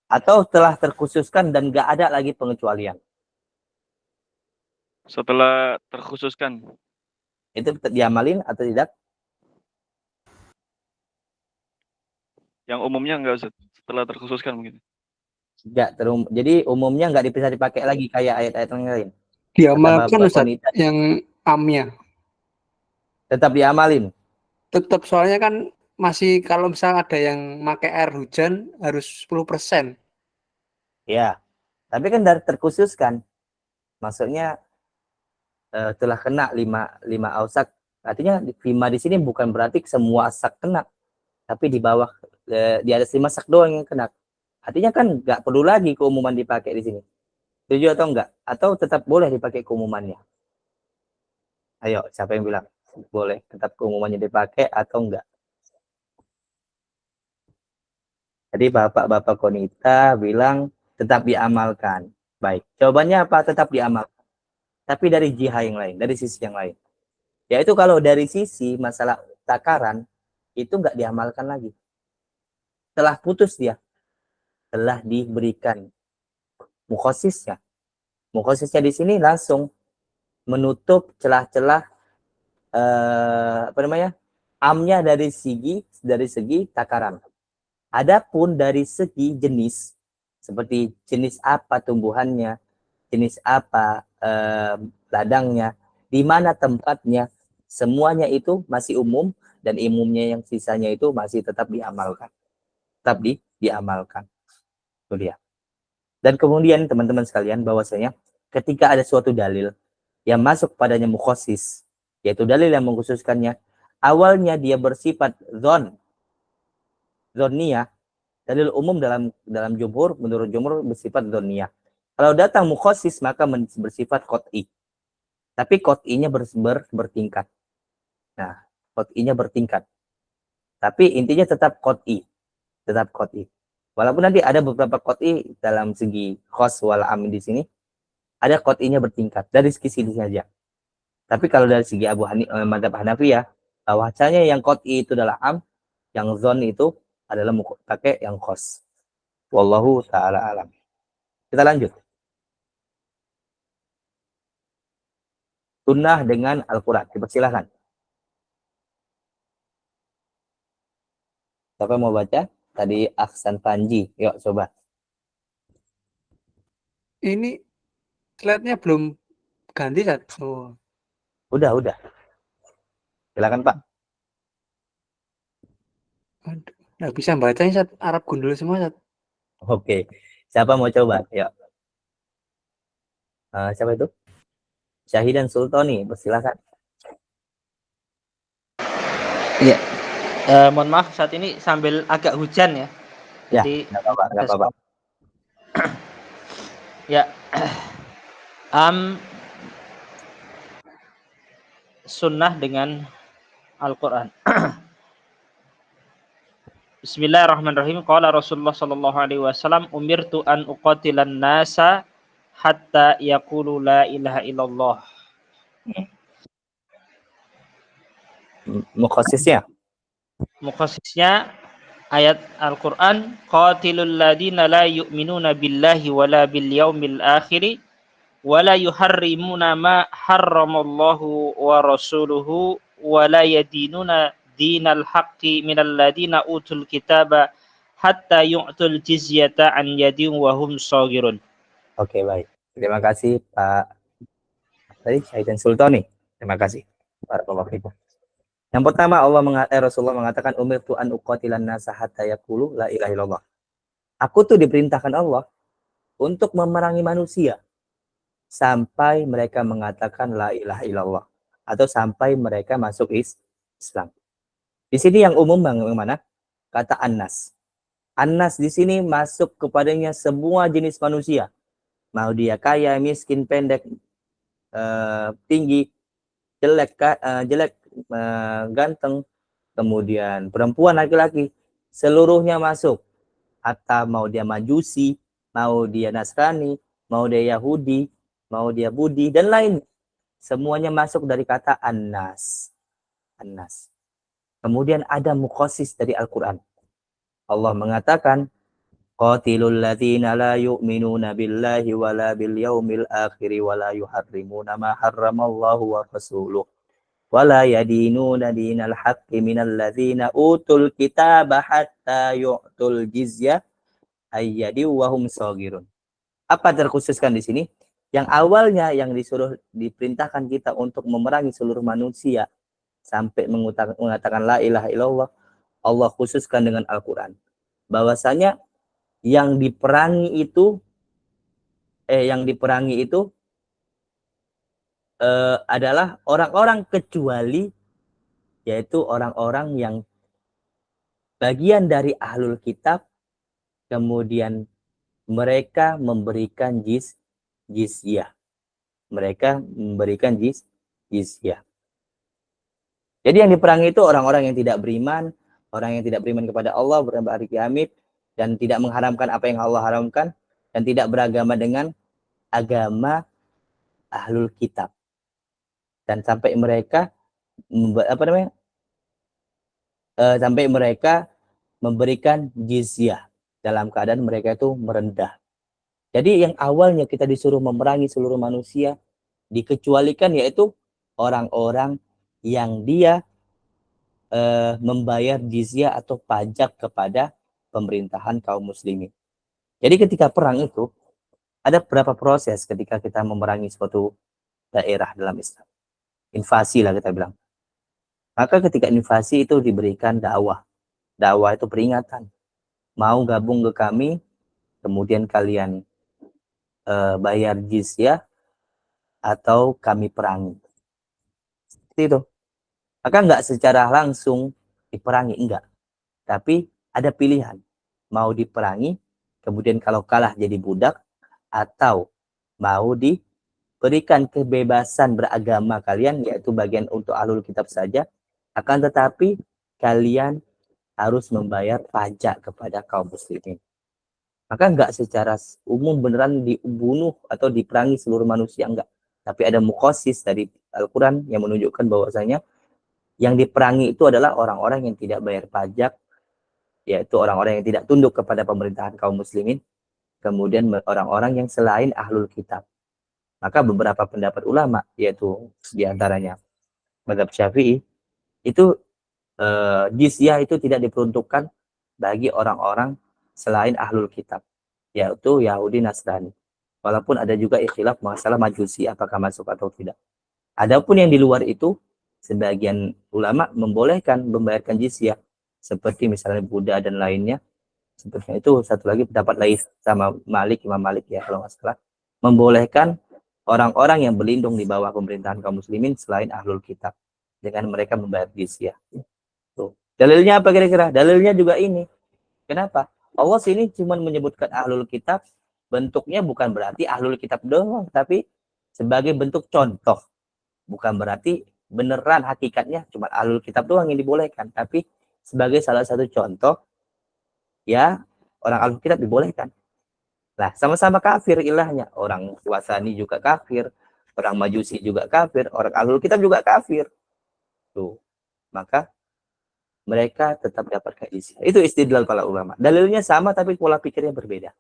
Atau telah terkhususkan dan nggak ada lagi pengecualian? Setelah terkhususkan. Itu tetap diamalin atau tidak? Yang umumnya enggak, Ustaz. Setelah terkhususkan mungkin. Enggak, jadi umumnya nggak bisa dipakai lagi kayak ayat-ayat yang lain. Diamalkan Ustaz, yang amnya. Tetap diamalin. Tetap, soalnya kan masih kalau misalnya ada yang pakai air hujan harus 10%. Ya, tapi kan dari terkhususkan. Maksudnya telah kena 5 ausak. Artinya 5 di sini bukan berarti semua sak kena. Tapi di bawah, di atas 5 sak doang yang kena. Artinya kan nggak perlu lagi keumuman dipakai di sini. Setuju atau enggak? Atau tetap boleh dipakai keumumannya? Ayo, siapa yang bilang? Boleh tetap keumumannya dipakai atau enggak? Jadi bapak-bapak konita bilang tetap diamalkan. Baik, jawabannya apa? Tetap diamalkan. Tapi dari jihah yang lain, dari sisi yang lain. Yaitu kalau dari sisi masalah takaran, itu enggak diamalkan lagi. Telah putus dia. Telah diberikan mukhosisnya. Mukhosisnya di sini langsung menutup celah-celah amnya dari segi takaran. Adapun dari segi jenis, seperti jenis apa tumbuhannya, jenis apa ladangnya, di mana tempatnya, semuanya itu masih umum dan umumnya yang sisanya itu masih tetap diamalkan. Tetap diamalkan. Itu dia. Dan kemudian teman-teman sekalian bahwasanya ketika ada suatu dalil yang masuk padanya mukhosis, yaitu dalil yang mengkhususkannya, awalnya dia bersifat zoniyah, dalil umum dalam jumhur, menurut jumhur bersifat zoniyah. Kalau datang mukhosis maka bersifat qot'i. Tapi qot'inya bertingkat. Nah, qot'inya bertingkat. Tapi intinya tetap qot'i. Tetap qot'i. Walaupun nanti ada beberapa qot'i dalam segi khos wal am di sini, ada qot'inya bertingkat dari segi sini saja. Tapi kalau dari segi madzhab Hanafiyah, bahwasanya yang qot'i itu adalah am, yang zon itu adalah pakai yang khos. Wallahu ta'ala alam. Kita lanjut. Sunnah dengan Al-Quran. Dipersilahkan. Siapa mau baca? Tadi Aksan Panji. Yuk, coba. Ini slide-nya belum ganti, Sat. Oh, Udah. Silakan, Pak. aduh. Nggak bisa baca ini, Sat. Arab gundul semua, Sat. Oke. Siapa mau coba? Yuk. Siapa itu? Syahidan Sultani. Persilahkan. Iya. Mohon maaf saat ini sambil agak hujan ya. Ya, Jadi nggak apa-apa. ya. Sunnah dengan Al-Quran. Bismillahirrahmanirrahim. Qala Rasulullah sallallahu alaihi wasallam, umirtu an uqatilan nasa hatta yaqulu la ilaha illallah. Mukhasisnya. Mukhasisnya ayat Al-Quran, qatilul ladina la yu'minuna billahi wala bil yaumil akhiri wala yuharrimuna ma harramallahu wa rasuluhu wala yadinuna dinal haqqi minal ladina utul kitaba hatta yu'tul jizyata an yadin wa hum saghirun. Oke, baik. Terima kasih, Pak. Tadi Syahidan Sultani. Terima kasih. Barakallahu fikum. Yang pertama Rasulullah mengatakan umirtu an uqatilan nasa hatta yaqulu la ilaha illallah. Aku tuh diperintahkan Allah untuk memerangi manusia sampai mereka mengatakan la ilaha illallah atau sampai mereka masuk Islam. Di sini yang umum yang mana? Kata annas. Annas di sini masuk kepadanya semua jenis manusia. Mau dia kaya, miskin, pendek, tinggi, jelek, ganteng, kemudian perempuan, laki-laki, seluruhnya masuk. Atau mau dia Majusi, mau dia Nasrani, mau dia Yahudi, mau dia Budi, dan lain. Semuanya masuk dari kata annas. Annas. Kemudian ada mukhasis dari Al-Quran. Allah mengatakan, qatilul ladzina la yu'minuna billahi wala bil yaumil akhiri wala yuharrimuna ma harramallahu wa rasuluh wala yadinuna dinal haqqi minal ladzina utul kitaba hatta yu'tul jizya ayyadi wa hum saghirun. Apa terkhususkan di sini? Yang awalnya yang diperintahkan kita untuk memerangi seluruh manusia sampai mengatakan la ilaha illallah, Allah khususkan dengan Al-Quran. Bahwasanya yang diperangi itu adalah orang-orang kecuali, yaitu orang-orang yang bagian dari ahlul kitab, kemudian mereka memberikan jizyah. Mereka memberikan jizyah. Jadi yang diperangi itu orang-orang yang tidak beriman, orang yang tidak beriman kepada Allah, beriman hari kiamat, dan tidak mengharamkan apa yang Allah haramkan, dan tidak beragama dengan agama ahlul kitab. Dan sampai mereka sampai mereka memberikan jizyah dalam keadaan mereka itu merendah. Jadi yang awalnya kita disuruh memerangi seluruh manusia, dikecualikan yaitu orang-orang yang dia membayar jizyah atau pajak kepada pemerintahan kaum muslimin. Jadi ketika perang itu ada beberapa proses ketika kita memerangi suatu daerah dalam Islam. Invasi lah kita bilang. Maka ketika invasi itu diberikan dakwah. Dakwah itu peringatan. Mau gabung ke kami, kemudian kalian bayar jizyah atau kami perangi. Seperti itu. Maka enggak secara langsung diperangi, enggak. Tapi ada pilihan. Mau diperangi, kemudian kalau kalah jadi budak, atau mau diberikan kebebasan beragama kalian, yaitu bagian untuk ahlul kitab saja, akan tetapi kalian harus membayar pajak kepada kaum muslimin. Maka enggak secara umum beneran dibunuh atau diperangi seluruh manusia, enggak. Tapi ada mukhasis dari Al-Quran yang menunjukkan bahwasanya yang diperangi itu adalah orang-orang yang tidak bayar pajak, yaitu orang-orang yang tidak tunduk kepada pemerintahan kaum muslimin, kemudian orang-orang yang selain ahlul kitab. Maka beberapa pendapat ulama, yaitu diantaranya mazhab Syafi'i, itu jizyah itu tidak diperuntukkan bagi orang-orang selain ahlul kitab, yaitu Yahudi Nasrani. Walaupun ada juga ikhtilaf masalah Majusi apakah masuk atau tidak. Adapun yang di luar itu, sebagian ulama membolehkan membayarkan jizyah, seperti misalnya Buddha dan lainnya. Seperti itu, satu lagi pendapat lain sama Imam Malik ya kalau nggak salah, membolehkan orang-orang yang berlindung di bawah pemerintahan kaum muslimin selain ahlul kitab dengan mereka membayar jizyah. Tuh. Dalilnya apa kira-kira? Dalilnya juga ini. Kenapa? Allah sini cuma menyebutkan ahlul kitab, bentuknya bukan berarti ahlul kitab doang, tapi sebagai bentuk contoh. Bukan berarti beneran hakikatnya cuma ahlul kitab doang yang dibolehkan, tapi sebagai salah satu contoh, ya orang ahlul kitab dibolehkan. Nah, sama-sama kafir ilahnya. Orang Wasani juga kafir, orang Majusi juga kafir, orang ahlul kitab juga kafir. Tuh. Maka mereka tetap dapatkan jizyah. Itu istidlal para ulama. Dalilnya sama tapi pola pikirnya berbeda.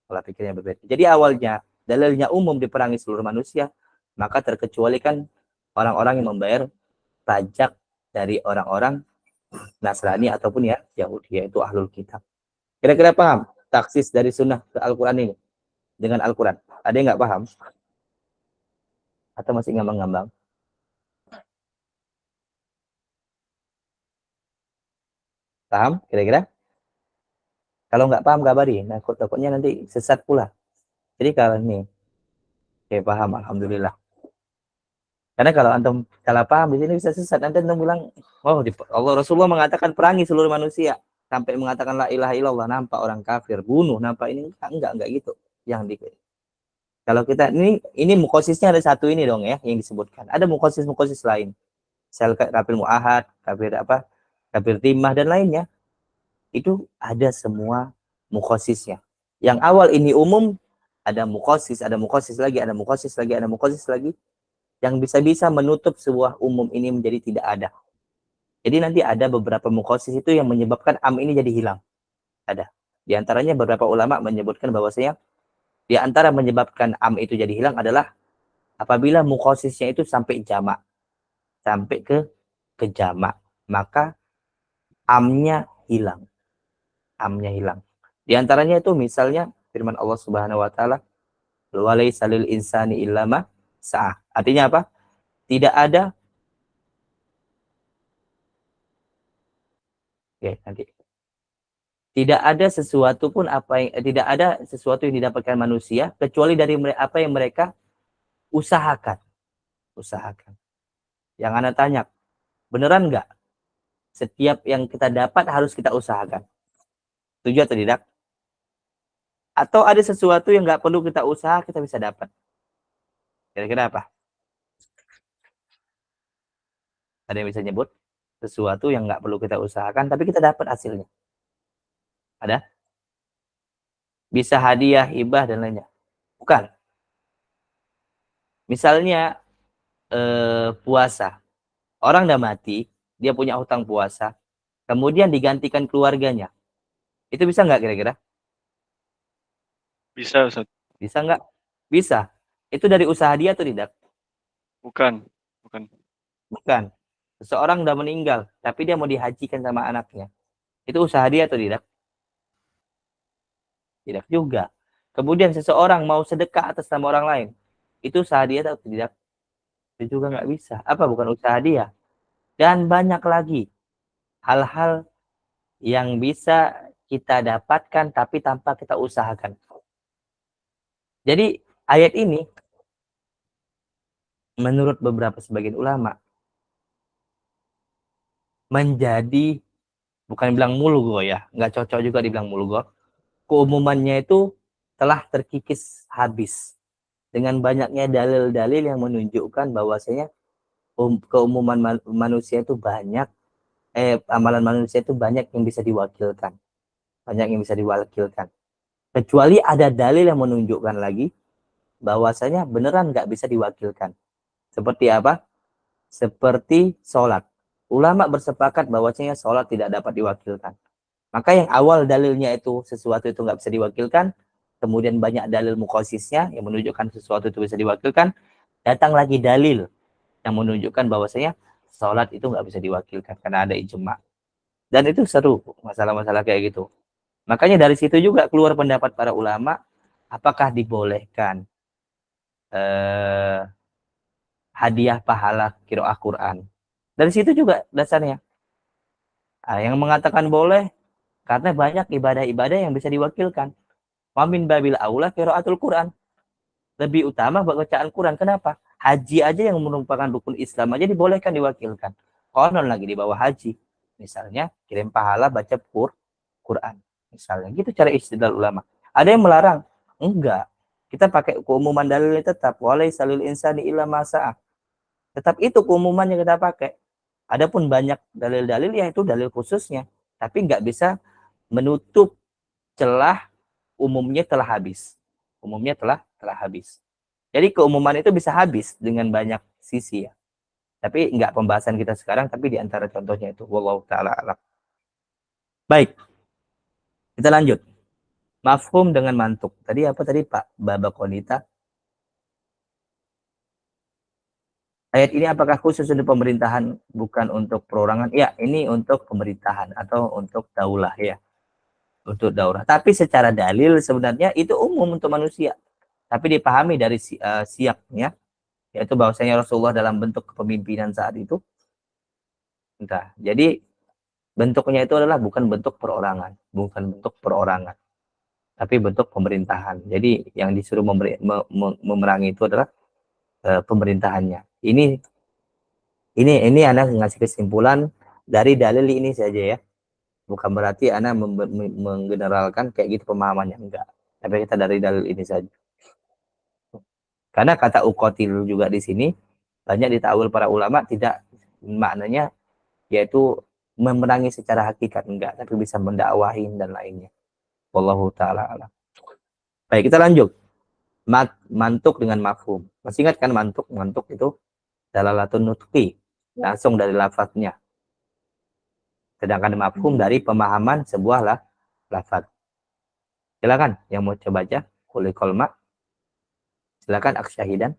Pola pikirnya berbeda. Jadi awalnya dalilnya umum diperangi seluruh manusia, maka terkecualikan orang-orang yang membayar pajak dari orang-orang Nasrani ataupun ya Yahudi, yaitu ahlul kitab. Kira-kira paham taksis dari sunnah ke Al-Quran ini dengan Al-Quran? Ada yang nggak paham? Atau masih ngambang-ngambang? Paham kira-kira? Kalau nggak paham kabari, nah takutnya nanti sesat pula. Jadi kalau ini, oke paham, alhamdulillah. Karena kalau antum salah paham di sini bisa sesat. Nanti antum bilang, oh Allah Rasulullah mengatakan perangi seluruh manusia sampai mengatakan la ilaha illallah, nampak orang kafir, bunuh, nampak ini enggak gitu. Yang di kalau kita ini mukosisnya ada satu ini dong ya yang disebutkan. Ada mukosis lain. Sel kafir muahad, kafir apa? Kafir timah dan lainnya. Itu ada semua mukosisnya. Yang awal ini umum, ada mukosis lagi, ada mukosis lagi, ada mukosis lagi, yang bisa-bisa menutup sebuah umum ini menjadi tidak ada. Jadi nanti ada beberapa mukosis itu yang menyebabkan am ini jadi hilang. Ada. Di antaranya beberapa ulama menyebutkan bahwasanya di antara menyebabkan am itu jadi hilang adalah apabila mukosisnya itu sampai jamak, sampai ke jamak, maka amnya hilang. Amnya hilang. Di antaranya itu misalnya firman Allah Subhanahu wa taala, "Wa laisa lil insani illa ma sa'a." Artinya apa? Tidak ada nanti. Tidak ada sesuatu pun tidak ada sesuatu yang didapatkan manusia kecuali dari apa yang mereka usahakan. Usahakan. Yang Anda tanya, beneran nggak? Setiap yang kita dapat harus kita usahakan. Setuju atau tidak? Atau ada sesuatu yang nggak perlu kita usaha, kita bisa dapat? Kira-kira apa? Ada yang bisa nyebut? Sesuatu yang nggak perlu kita usahakan, tapi kita dapat hasilnya. Ada? Bisa hadiah, hibah, dan lainnya. Bukan. Misalnya puasa. Orang udah mati, dia punya hutang puasa, kemudian digantikan keluarganya. Itu bisa nggak kira-kira? Bisa, Ustaz. Bisa nggak? Bisa. Itu dari usaha dia atau tidak? Bukan. Bukan. Seseorang udah meninggal, tapi dia mau dihajikan sama anaknya. Itu usaha dia atau tidak? Tidak juga. Kemudian seseorang mau sedekah atas nama orang lain. Itu usaha dia atau tidak? Itu juga nggak bisa. Apa bukan usaha dia? Dan banyak lagi hal-hal yang bisa kita dapatkan tapi tanpa kita usahakan. Jadi ayat ini menurut beberapa sebagian ulama menjadi, bukan bilang mulgo ya, nggak cocok juga dibilang mulgo. Keumumannya itu telah terkikis habis dengan banyaknya dalil-dalil yang menunjukkan bahwasanya keumuman manusia itu banyak, amalan manusia itu banyak yang bisa diwakilkan. Banyak yang bisa diwakilkan. Kecuali ada dalil yang menunjukkan lagi bahwasanya beneran nggak bisa diwakilkan. Seperti apa? Seperti sholat. Ulama bersepakat bahwasanya sholat tidak dapat diwakilkan. Maka yang awal dalilnya itu sesuatu itu nggak bisa diwakilkan, kemudian banyak dalil mukhasisnya yang menunjukkan sesuatu itu bisa diwakilkan, datang lagi dalil yang menunjukkan bahwasanya sholat itu nggak bisa diwakilkan karena ada ijma. Dan itu seru masalah-masalah kayak gitu. Makanya dari situ juga keluar pendapat para ulama, apakah dibolehkan hadiah pahala qiraah Quran. Dari situ juga dasarnya. Yang mengatakan boleh karena banyak ibadah-ibadah yang bisa diwakilkan. Wa min babil aula qiraatul Quran. Lebih utama bacaan Quran. Kenapa? Haji aja yang merupakan rukun Islam aja dibolehkan diwakilkan. Konon lagi di bawah haji. Misalnya kirim pahala baca Quran. Misalnya gitu cara istidlal ulama. Ada yang melarang? Enggak. Kita pakai keumuman dalilnya tetap. Walaysa lil insani illa ma sa'a. Tetap itu keumumannya kita pakai. Adapun banyak dalil-dalil ya itu dalil khususnya. Tapi nggak bisa menutup celah umumnya telah habis. Umumnya telah habis. Jadi keumuman itu bisa habis dengan banyak sisi ya. Tapi nggak pembahasan kita sekarang, tapi di antara contohnya itu. Wallahu ta'ala alam. Baik. Kita lanjut. Mafhum dengan mantuk. Tadi apa tadi Pak Babakonita? Ayat ini apakah khusus untuk pemerintahan, bukan untuk perorangan? Ya, ini untuk pemerintahan atau untuk daulah ya. Untuk daulah. Tapi secara dalil sebenarnya itu umum untuk manusia. Tapi dipahami dari siaknya, yaitu bahwasanya Rasulullah dalam bentuk kepemimpinan saat itu. Entah. Jadi bentuknya itu adalah bukan bentuk perorangan. Bukan bentuk perorangan. Tapi bentuk pemerintahan. Jadi yang disuruh memerangi itu adalah pemerintahannya. Ini anak ngasih kesimpulan dari dalil ini saja ya. Bukan berarti anak menggeneralkan kayak gitu pemahamannya, enggak. Tapi kita dari dalil ini saja. Karena kata uqatil juga di sini banyak ditakwil para ulama, tidak maknanya yaitu memerangi secara hakikat, enggak, tapi bisa mendakwahin dan lainnya. Wallahu taala alam. Baik, kita lanjut. Mantuk dengan mafhum. Masih ingat kan mantuk? Mantuk itu dalalatun nutqi, langsung dari lafadznya. Sedangkan mafhum dari pemahaman sebuah lafaz. Silakan yang mau coba baca kulikul ma. Silakan Aksyahidan.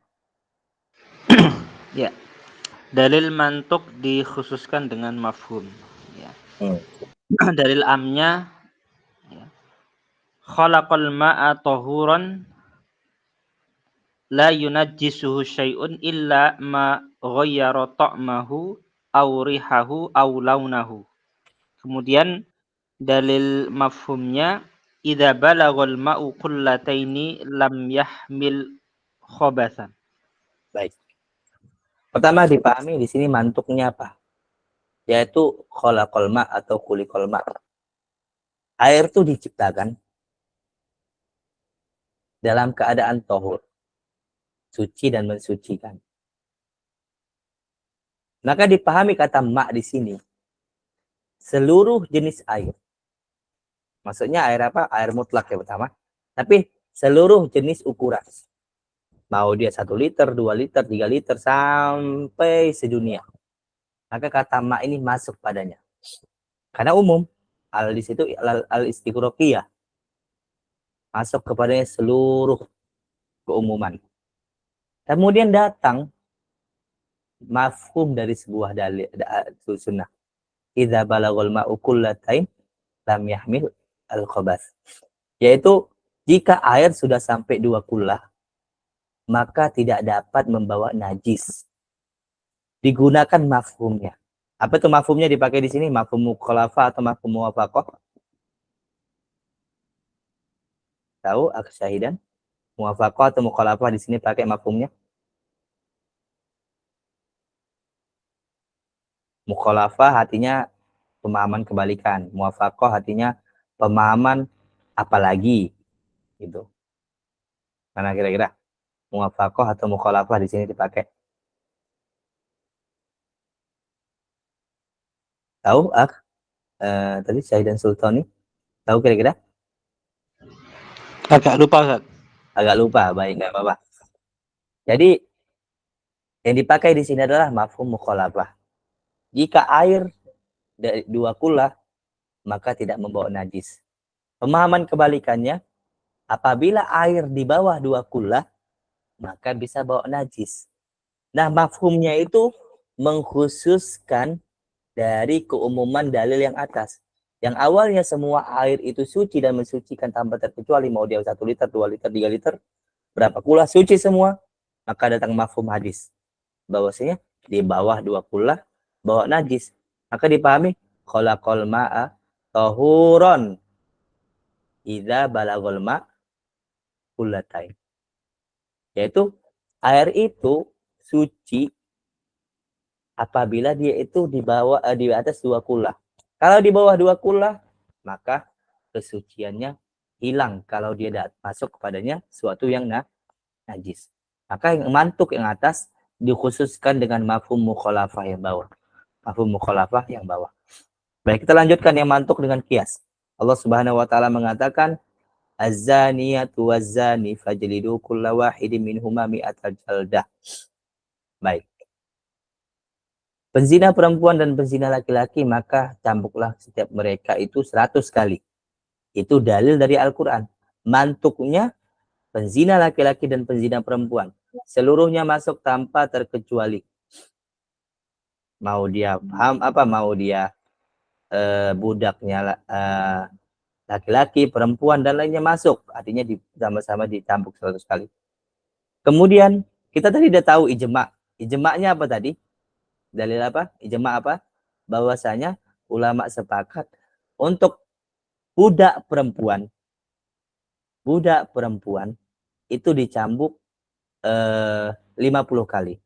Ya. Dalil mantuk dikhususkan dengan mafhum. Ya. Dalil amnya ya. Khalaqal ma'a tahuran la yunajjisuhu syai'un illa ma ghayyara ta'mahu aw rihahu aw launahu. Kemudian dalil mafhumnya idza balaghal ma'u qullataini lam yahmil khabathan. Baik. Pertama dipahami di sini mantuknya apa? Yaitu khalaqal ma' atau khuliqal ma'. Air itu diciptakan dalam keadaan tahur, suci dan mensucikan. Maka dipahami kata ma' di sini seluruh jenis air. Maksudnya air apa? Air mutlak ya pertama. Tapi seluruh jenis ukuran. Mau dia 1 liter, 2 liter, 3 liter, sampai sedunia. Maka kata ma' ini masuk padanya. Karena umum. Al di situ al-istiqroqiyah. Masuk kepadanya seluruh keumuman. Kemudian datang mafhum dari sebuah dalil sunnah. Idza balaghal ma'u qullatain lam yahmil al-khabath. Yaitu jika air sudah sampai 2 kullah, maka tidak dapat membawa najis. Digunakan mafhumnya. Apa itu mafhumnya dipakai di sini? Mafhum mukhalafah atau mafhum muwafaqah? Tahu Aksyahidan? Muwafaqah atau mukhalafah di sini pakai mafhumnya? Mukhalafah artinya pemahaman kebalikan. Muwafaqah artinya pemahaman apalagi gitu. Mana kira-kira? Muwafaqah atau mukhalafah di sini dipakai? Tahu tadi Syahidan Sultani? Tahu kira-kira? Agak lupa, Ustaz. Agak lupa, baik, nggak apa-apa. Jadi yang dipakai di sini adalah mafhum mukhalafah. Jika air dari 2 kullah, maka tidak membawa najis. Pemahaman kebalikannya, Apabila air di bawah 2 kullah, maka bisa bawa najis. Nah, mafhumnya itu mengkhususkan dari keumuman dalil yang atas. Yang awalnya semua air itu suci dan mensucikan tanpa terkecuali, mau dia 1 liter, 2 liter, 3 liter, berapa kullah suci semua. Maka datang mafhum hadis. Bahwasanya di bawah 2 kullah bawa najis. Maka dipahami khalaqal ma'a tahuron idza balagol ma' kullatain. Yaitu air itu suci apabila dia itu di atas 2 kullah. Kalau di bawah 2 kullah, maka kesuciannya hilang kalau dia masuk kepadanya suatu yang najis. Maka yang mantuk yang atas dikhususkan dengan mafhum mukhalafah yang bawah. Mafhum mukhalafah yang bawah. Baik, kita lanjutkan yang mantuk dengan kias. Allah Subhanahu wa taala mengatakan az-zaniyatu waz-zani fajlidu kulla wahidin minhuma mi'atal jaldah. Baik. Penzina perempuan dan penzina laki-laki, maka cambuklah setiap mereka itu 100 kali. Itu dalil dari Al-Quran. Mantuknya penzina laki-laki dan penzina perempuan. Seluruhnya masuk tanpa terkecuali. Mau dia paham apa, mau dia budaknya laki-laki, perempuan, dan lainnya masuk. Artinya sama-sama dicambuk 100 kali. Kemudian kita tadi udah tahu ijma'. Ijma'nya apa tadi? Dalil apa? Ijma' apa? Bahwasanya ulama sepakat untuk budak perempuan itu dicambuk 50 kali.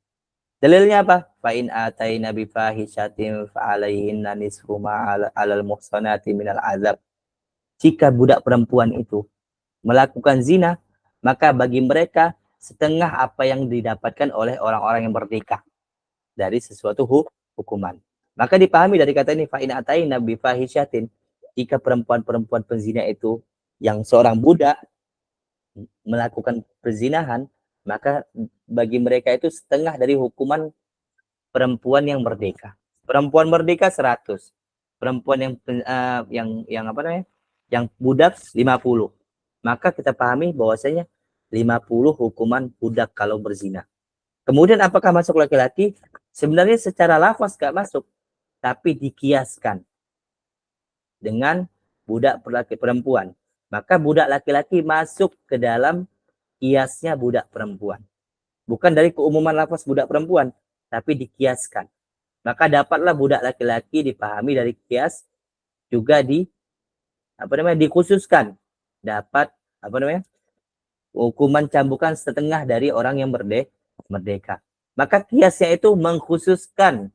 Dalilnya apa? Fa in ataina bi fahishatin fa alaihinna nisfu ma 'alal muhsanati minal azab. Jika budak perempuan itu melakukan zina, maka bagi mereka setengah apa yang didapatkan oleh orang-orang yang merdeka dari sesuatu hukuman. Maka dipahami dari kata ini, fa in ataina bi fahishatin, jika perempuan-perempuan penzina itu yang seorang budak melakukan perzinahan, maka bagi mereka itu setengah dari hukuman perempuan yang merdeka. Perempuan merdeka 100. Perempuan yang apa namanya? Yang budak 50. Maka kita pahami bahwasanya 50 hukuman budak kalau berzina. Kemudian apakah masuk laki-laki? Sebenarnya secara lafaz gak masuk, tapi dikiaskan dengan budak perempuan. Maka budak laki-laki masuk ke dalam kiasnya budak perempuan. Bukan dari keumuman lafaz budak perempuan, tapi dikiaskan. Maka dapatlah budak laki-laki dipahami dari kias juga dikhususkan. Dapat hukuman cambukan setengah dari orang yang merdeka. Maka kiasnya itu mengkhususkan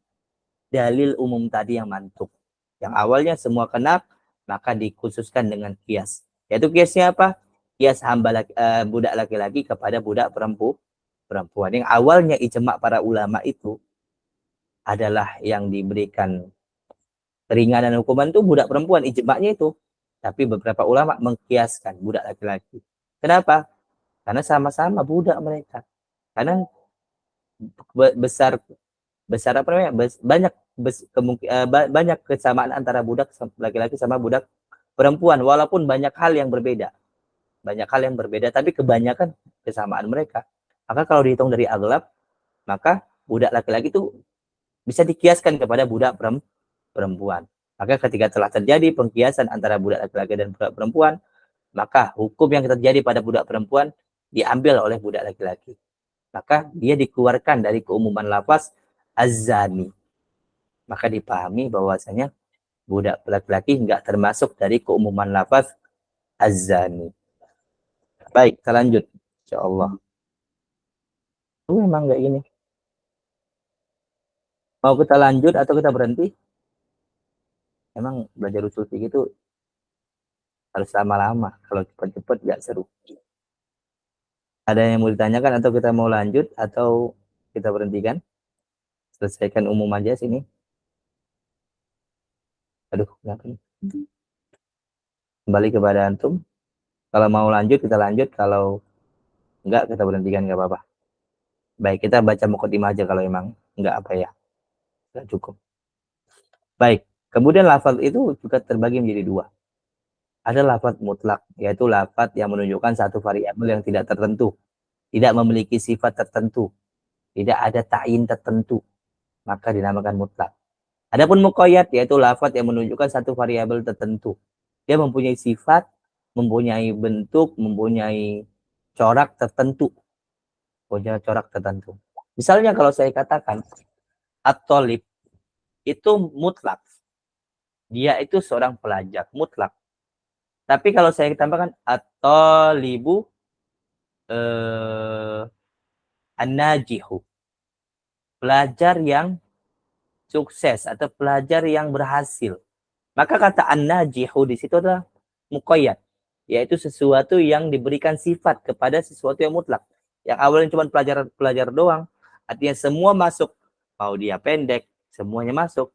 dalil umum tadi yang mantuk. Yang awalnya semua kena, maka dikhususkan dengan kias. Yaitu kiasnya apa? Kias budak laki-laki kepada budak perempuan. Yang awalnya ijma' para ulama itu adalah yang diberikan keringanan hukuman itu budak perempuan, ijma'nya itu. Tapi beberapa ulama mengkiaskan budak laki-laki. Kenapa? Karena sama-sama budak mereka. Karena banyak kesamaan antara budak laki-laki sama budak perempuan, walaupun banyak hal yang berbeda, tapi kebanyakan kesamaan mereka. Maka kalau dihitung dari aghlab, maka budak laki-laki itu bisa dikiaskan kepada budak perempuan. Maka ketika telah terjadi pengkiasan antara budak laki-laki dan budak perempuan, maka hukum yang terjadi pada budak perempuan diambil oleh budak laki-laki. Maka dia dikeluarkan dari keumuman lafaz az-zani. Maka dipahami bahwasanya budak laki-laki enggak termasuk dari keumuman lafaz az-zani. Baik, kita lanjut insyaallah. Memang enggak gini. Mau kita lanjut atau kita berhenti? Emang belajar usul fikih itu harus lama-lama. Kalau cepat-cepat enggak seru. Ada yang mau ditanyakan atau kita mau lanjut atau kita berhentikan? Selesaikan umum aja sini. Aduh, kenapa nih? Kembali kepada antum. Kalau mau lanjut, kita lanjut. Kalau enggak, kita berhentikan, enggak apa-apa. Baik, kita baca mukadimah aja kalau emang enggak apa ya. Enggak cukup. Baik, kemudian lafaz itu juga terbagi menjadi 2. Ada lafaz mutlak, yaitu lafaz yang menunjukkan satu variabel yang tidak tertentu, tidak memiliki sifat tertentu, tidak ada ta'yin tertentu, maka dinamakan mutlak. Adapun muqayyad yaitu lafaz yang menunjukkan satu variabel tertentu. Dia mempunyai sifat, mempunyai bentuk, mempunyai corak tertentu. Misalnya kalau saya katakan at-thalib itu mutlak. Dia itu seorang pelajar mutlak. Tapi kalau saya tambahkan at-thalibu an-najihu, pelajar yang sukses atau pelajar yang berhasil. Maka kata an-najihu di situ adalah muqayyad, yaitu sesuatu yang diberikan sifat kepada sesuatu yang mutlak. Yang awalnya cuma pelajar doang, artinya semua masuk, mau dia pendek, semuanya masuk.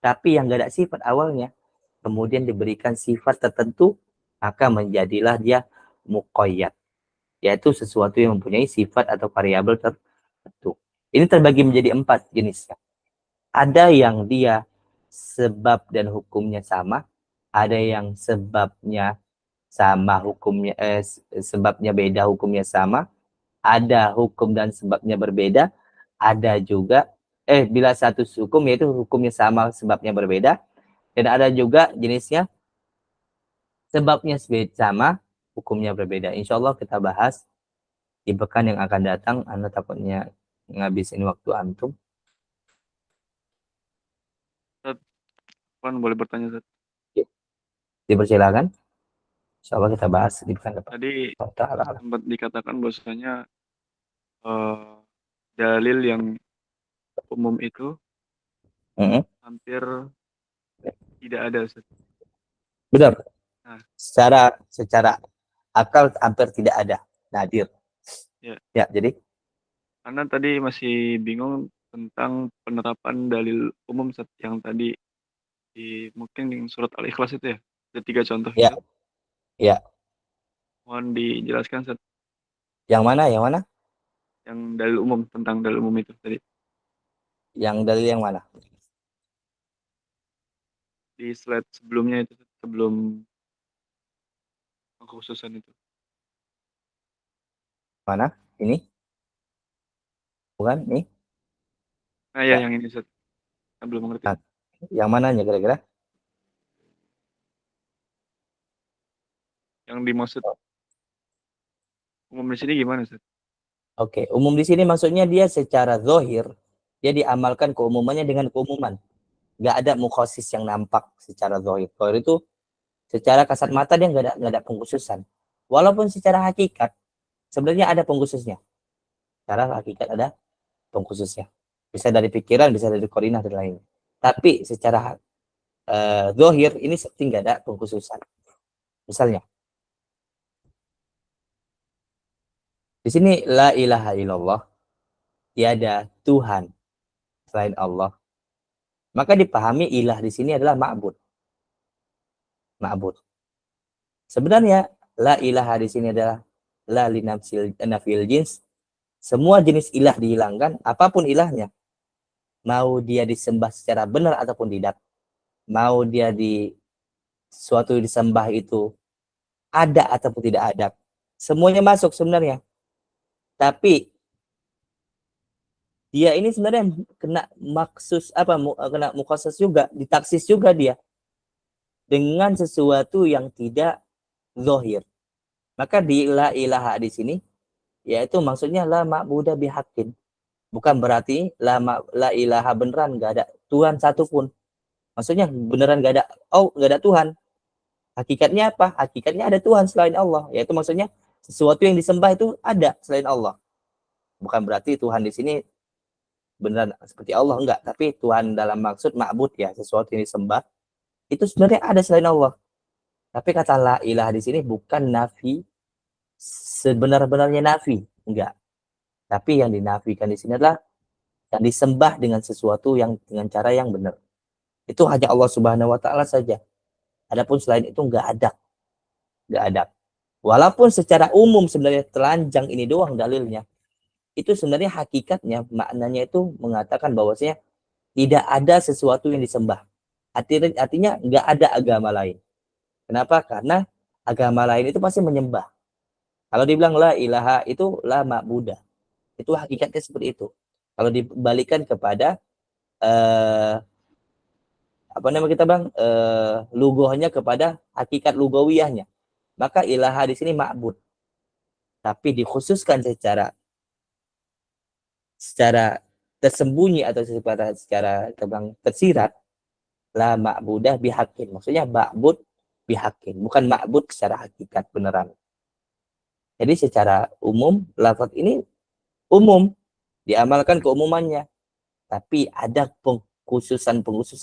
Tapi yang gak ada sifat awalnya, kemudian diberikan sifat tertentu, maka menjadilah dia muqayyad, yaitu sesuatu yang mempunyai sifat atau variabel tertentu. Ini terbagi menjadi 4 jenisnya. Ada yang dia sebab dan hukumnya sama, ada yang sebabnya sama hukumnya, sebabnya beda hukumnya sama, ada hukum dan sebabnya berbeda, ada juga bila satu hukum yaitu hukumnya sama sebabnya berbeda, dan ada juga jenisnya sebabnya sama hukumnya berbeda. Insya Allah kita bahas di pekan yang akan datang. Anda takutnya ngabisin waktu antum. Puan boleh bertanya, Ustaz? Dipersilakan. Insya Allah kita bahas di pekan depan. Tadi Ta'ala. sempat dikatakan bahwasanya dalil yang umum itu hampir tidak ada, Ustaz. Benar. Nah. Secara akal hampir tidak ada, nadir. Ya, jadi karena tadi masih bingung tentang penerapan dalil umum, Ustaz, yang tadi mungkin di surat Al-Ikhlas itu ya, ada 3 contoh ya. gitu. Ya. Mohon dijelaskan, Ustaz. Yang mana? Yang dalil umum, tentang dalil umum itu tadi. Yang dalil yang mana? Di slide sebelumnya itu, sebelum kekhususan itu. Mana? Ini? Bukan? Ini? Nah ya, yang ini, Ustaz. Saya belum mengerti. Nah, yang mananya kira-kira? Yang dimaksud umum di sini gimana, Ustaz? Oke, umum di sini maksudnya dia secara zahir, dia diamalkan keumumannya dengan keumuman. Nggak ada mukhasis yang nampak secara zahir. Zahir itu secara kasat mata dia nggak ada pengkhususan. Walaupun secara hakikat sebenarnya ada pengkhususnya. Secara hakikat ada pengkhususnya. Bisa dari pikiran, bisa dari qarinah dan lain. Tapi secara zahir ini seperti nggak ada pengkhususan. Misalnya, di sini la ilaha illallah, tiada Tuhan selain Allah. Maka dipahami ilah di sini adalah ma'bud. Ma'bud. Sebenarnya la ilaha di sini adalah la linafil jins. Semua jenis ilah dihilangkan, apapun ilahnya. Mau dia disembah secara benar ataupun tidak. Mau dia suatu disembah itu ada ataupun tidak ada. Semuanya masuk sebenarnya. Tapi dia ini sebenarnya kena kena mukhassas juga, ditaksis juga dia dengan sesuatu yang tidak zahir. Maka di la ilaha di sini yaitu maksudnya la ma'budu bihaqqin. Bukan berarti la ilaha beneran enggak ada Tuhan satupun. Maksudnya beneran enggak ada Tuhan. Hakikatnya apa? Hakikatnya ada Tuhan selain Allah. Yaitu maksudnya sesuatu yang disembah itu ada selain Allah. Bukan berarti Tuhan di sini beneran seperti Allah, enggak. Tapi Tuhan dalam maksud ma'bud ya, sesuatu yang disembah itu sebenarnya ada selain Allah. Tapi kata la ilaha di sini bukan nafi sebenar-benarnya nafi, enggak. Tapi yang dinafikan di sini adalah yang disembah dengan sesuatu yang dengan cara yang benar. Itu hanya Allah Subhanahu wa taala saja. Adapun selain itu enggak ada. Enggak ada. Walaupun secara umum sebenarnya telanjang ini doang dalilnya. Itu sebenarnya hakikatnya maknanya itu mengatakan bahwasanya tidak ada sesuatu yang disembah. Artinya enggak ada agama lain. Kenapa? Karena agama lain itu pasti menyembah. Kalau dibilang la ilaha itu la ma'budah. Itu hakikatnya seperti itu. Kalau dibalikan kepada apa namanya kita bang, lugohnya kepada hakikat lugawiyahnya, maka ilaha di sini ma'bud. Tapi dikhususkan secara tersembunyi atau secara terbang tersirat, la ma'budah bihakin. Maksudnya ma'bud bihakin, bukan ma'bud secara hakikat beneran. Jadi secara umum lafaz ini umum, diamalkan keumumannya, tapi ada pengkhususan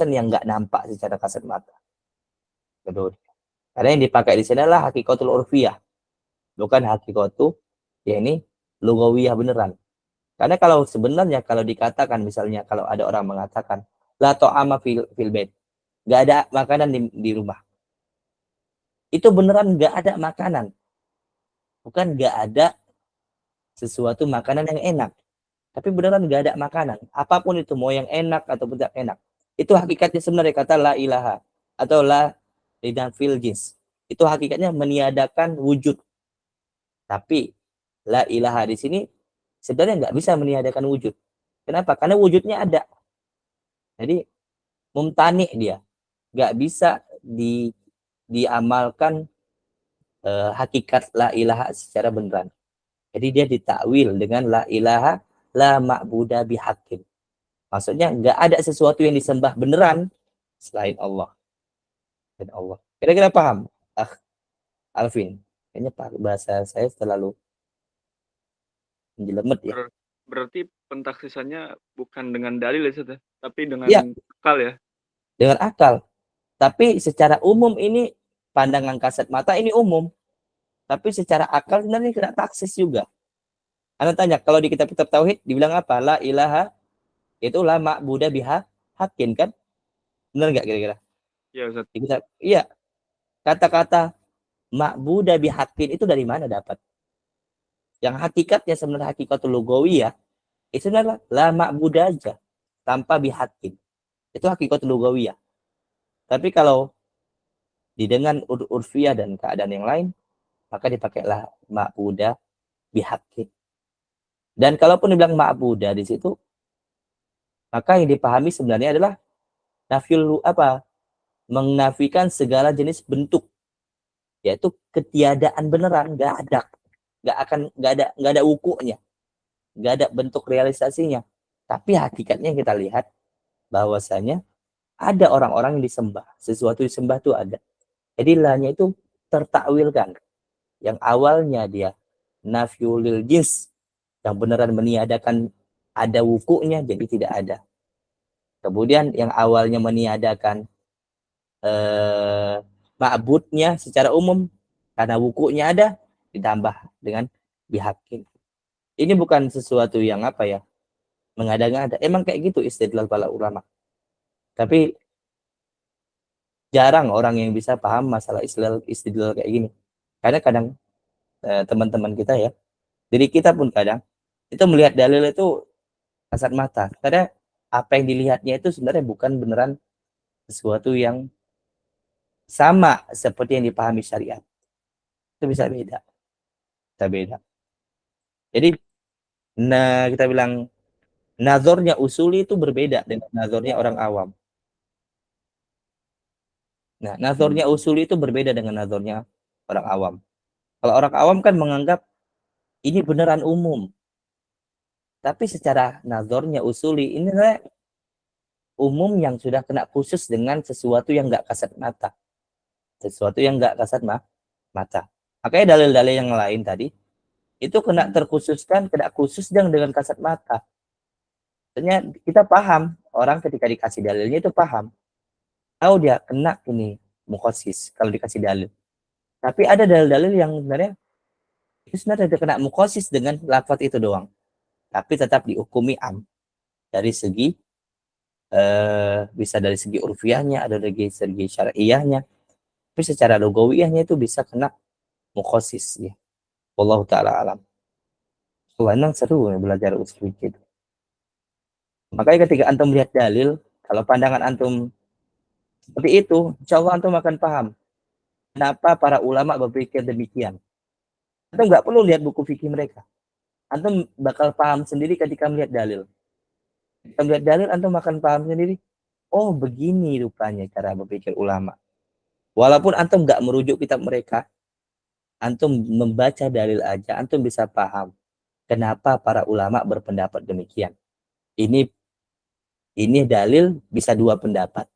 yang nggak nampak secara kasat mata. Betul. Karena yang dipakai di sini adalah hakikatul urfiyah, bukan hakikatu ya ini lugawiyah beneran. Karena kalau sebenarnya kalau dikatakan misalnya kalau ada orang mengatakan la ta'ama fil bait, nggak ada makanan di rumah, itu beneran nggak ada makanan, bukan nggak ada sesuatu makanan yang enak, tapi beneran nggak ada makanan apapun itu, mau yang enak atau tidak enak. Itu hakikatnya sebenarnya kata la ilaha atau la fil jins, itu hakikatnya meniadakan wujud. Tapi la ilaha di sini sebenarnya nggak bisa meniadakan wujud. Kenapa? Karena wujudnya ada. Jadi mumtani dia, nggak bisa diamalkan hakikat la ilaha secara beneran. Jadi dia ditakwil dengan la ilaha la ma'budah bihaqqin. Maksudnya nggak ada sesuatu yang disembah beneran selain Allah. Dan Allah. Kira-kira paham? Alvin. Kayaknya bahasa saya terlalu menjelemet ya. Berarti pentaksisannya bukan dengan dalil ya, Ustaz, tapi dengan Ya, akal ya. dengan akal. Tapi secara umum ini pandangan kasat mata ini umum. Tapi secara akal sebenarnya kena taksis juga. Anda tanya, kalau di kitab-kitab tauhid dibilang apa? La ilaha itu la ma'budah biha hakin kan? Benar nggak kira-kira? Iya, Ustaz. Iya. Kata-kata ma'budah bihakin itu dari mana dapat? Yang hakikatnya sebenarnya hakikatul lugawiyah itu adalah la ma'budah aja tanpa bihakin. Itu hakikatul lugawiyah. Tapi kalau dengan urfiyah dan keadaan yang lain, maka dipakailah ma'budah bihakin. Dan kalaupun dibilang ma'budah di situ, maka yang dipahami sebenarnya adalah nafyul apa? Menafikan segala jenis bentuk, yaitu ketiadaan beneran, nggak ada wukunya, nggak ada bentuk realisasinya. Tapi hakikatnya kita lihat bahwasanya ada orang-orang yang disembah, sesuatu disembah itu ada. Jadi lahnya itu tertakwilkan. Yang awalnya dia nafyulil jins, yang beneran meniadakan ada wukunya, jadi tidak ada. Kemudian yang awalnya meniadakan ma'budnya secara umum, karena wukunya ada, ditambah dengan bihakin. Ini bukan sesuatu yang apa ya, mengada-ngada. Emang kayak gitu istidlal para ulama. Tapi jarang orang yang bisa paham masalah istidlal kayak gini. Karena kadang teman-teman kita ya, jadi kita pun kadang itu melihat dalil itu kasat mata. Karena apa yang dilihatnya itu sebenarnya bukan beneran sesuatu yang sama seperti yang dipahami syariat. Itu bisa beda. Jadi kita bilang nazornya usuli itu berbeda dengan nazornya orang awam. Nah, nazornya usuli itu berbeda dengan nazornya orang awam. Kalau orang awam kan menganggap ini beneran umum. Tapi secara nazornya usuli ini umum yang sudah kena khusus dengan sesuatu yang nggak kasat mata. Sesuatu yang nggak kasat mata. Makanya dalil-dalil yang lain tadi itu kena terkhususkan, kena khusus dengan kasat mata. Sebenarnya kita paham, orang ketika dikasih dalilnya itu paham. Tahu dia kena ini mukhosis kalau dikasih dalil. Tapi ada dalil-dalil yang sebenarnya itu sebenarnya kena mukhosis dengan lafaz itu doang. Tapi tetap dihukumi am. Dari segi bisa dari segi urfiyahnya, ada dari segi syar'iyahnya. Tapi secara lugawiyahnya itu bisa kena mukhosis ya. Wallahu taala alam. Memang seru ya belajar usul fikih. Makanya ketika antum melihat dalil, kalau pandangan antum seperti itu, insya Allah antum akan paham. Kenapa para ulama berpikir demikian? Antum nggak perlu lihat buku fikih mereka. Antum bakal paham sendiri ketika melihat dalil. Ketika melihat dalil, antum akan paham sendiri. Oh, begini rupanya cara berpikir ulama. Walaupun antum nggak merujuk kitab mereka, antum membaca dalil aja, antum bisa paham kenapa para ulama berpendapat demikian. Ini dalil bisa 2 pendapat.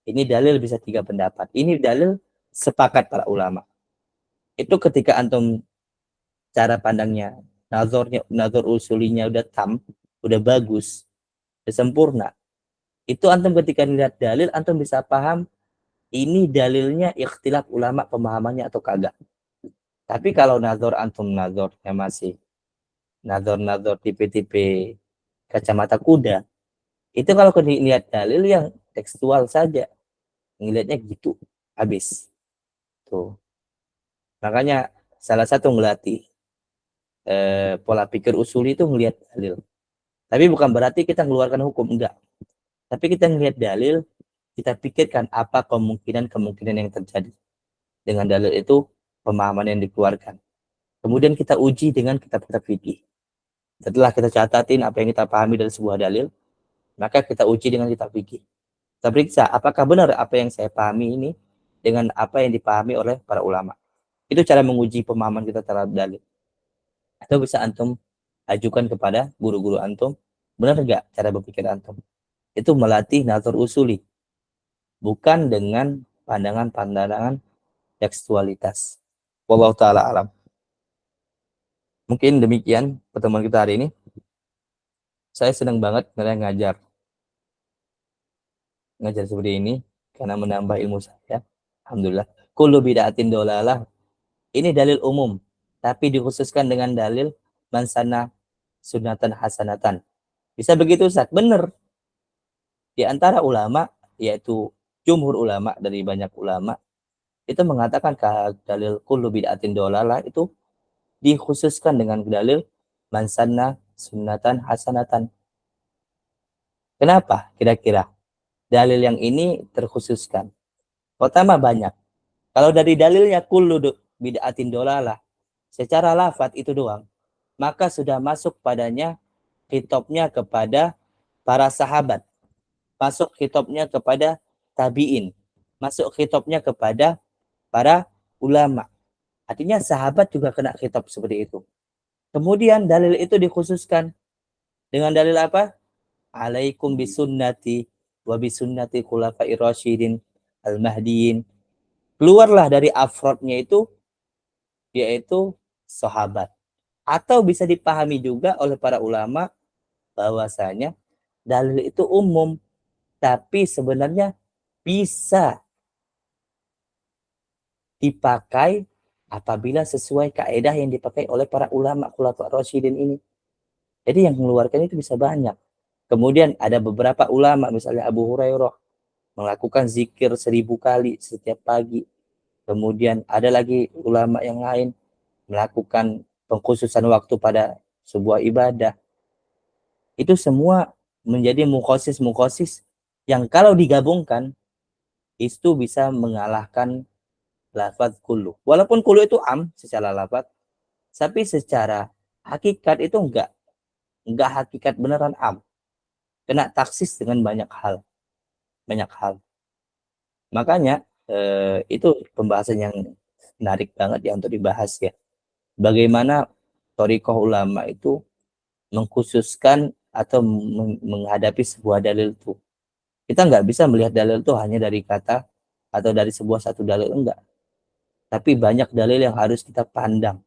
Ini dalil bisa 3 pendapat. Ini dalil sepakat para ulama. Itu ketika antum cara pandangnya, nazar usulinya udah udah bagus, udah sempurna. Itu antum ketika lihat dalil, antum bisa paham ini dalilnya ikhtilaf ulama pemahamannya atau kagak. Tapi kalau nazarnya masih nazar tipe-tipe kacamata kuda, itu kalau lihat dalil yang tekstual saja, ngelihatnya gitu, habis. Tuh. Makanya salah satu ngelatih pola pikir usuli itu ngelihat dalil. Tapi bukan berarti kita mengeluarkan hukum, enggak. Tapi kita ngelihat dalil, kita pikirkan apa kemungkinan yang terjadi. Dengan dalil itu, pemahaman yang dikeluarkan. Kemudian kita uji dengan kitab-kitab fikih. Setelah kita catatin apa yang kita pahami dari sebuah dalil, maka kita uji dengan kitab fikih. Kita periksa apakah benar apa yang saya pahami ini dengan apa yang dipahami oleh para ulama. Itu cara menguji pemahaman kita terhadap dalil. Atau bisa antum ajukan kepada guru-guru antum, benar enggak cara berpikir antum? Itu melatih nazar usuli, bukan dengan pandangan-pandangan tekstualitas. Wallahu ta'ala alam. Mungkin demikian pertemuan kita hari ini. Saya senang banget ngajar seperti ini karena menambah ilmu saya. Alhamdulillah. Kullu bid'atin dolalah. Ini dalil umum, tapi dikhususkan dengan dalil mansana sunatan hasanatan. Bisa begitu, Ustaz? Benar. Di antara ulama, yaitu jumhur ulama dari banyak ulama, itu mengatakan dalil kullu bid'atin dolalah itu dikhususkan dengan dalil mansana sunatan hasanatan. Kenapa kira-kira dalil yang ini terkhususkan? Pertama, banyak. Kalau dari dalilnya kullu bid'atin dolalah, secara lafaz itu doang, maka sudah masuk padanya khitabnya kepada para sahabat, masuk khitabnya kepada tabi'in, masuk khitabnya kepada para ulama. Artinya sahabat juga kena khitab seperti itu. Kemudian dalil itu dikhususkan dengan dalil apa? Alaikum bisunnati wa bisunnati khulafa'ir rasyidin al-mahdiyin. Keluarlah dari afrodnya itu, yaitu sahabat. Atau bisa dipahami juga oleh para ulama bahwasanya dalil itu umum, tapi sebenarnya bisa dipakai apabila sesuai kaidah yang dipakai oleh para ulama khulafa rasyidin ini. Jadi yang mengeluarkan itu bisa banyak. Kemudian ada beberapa ulama, misalnya Abu Hurairah, melakukan zikir 1000 kali setiap pagi. Kemudian ada lagi ulama yang lain melakukan pengkhususan waktu pada sebuah ibadah. Itu semua menjadi mukhasis yang kalau digabungkan itu bisa mengalahkan lafaz kullu. Walaupun kullu itu secara lafaz, tapi secara hakikat itu enggak hakikat beneran kena taksis dengan banyak hal. Makanya itu pembahasan yang menarik banget ya untuk dibahas ya. Bagaimana thariqah ulama itu mengkhususkan atau menghadapi sebuah dalil itu. Kita nggak bisa melihat dalil itu hanya dari kata atau dari satu dalil, enggak. Tapi banyak dalil yang harus kita pandang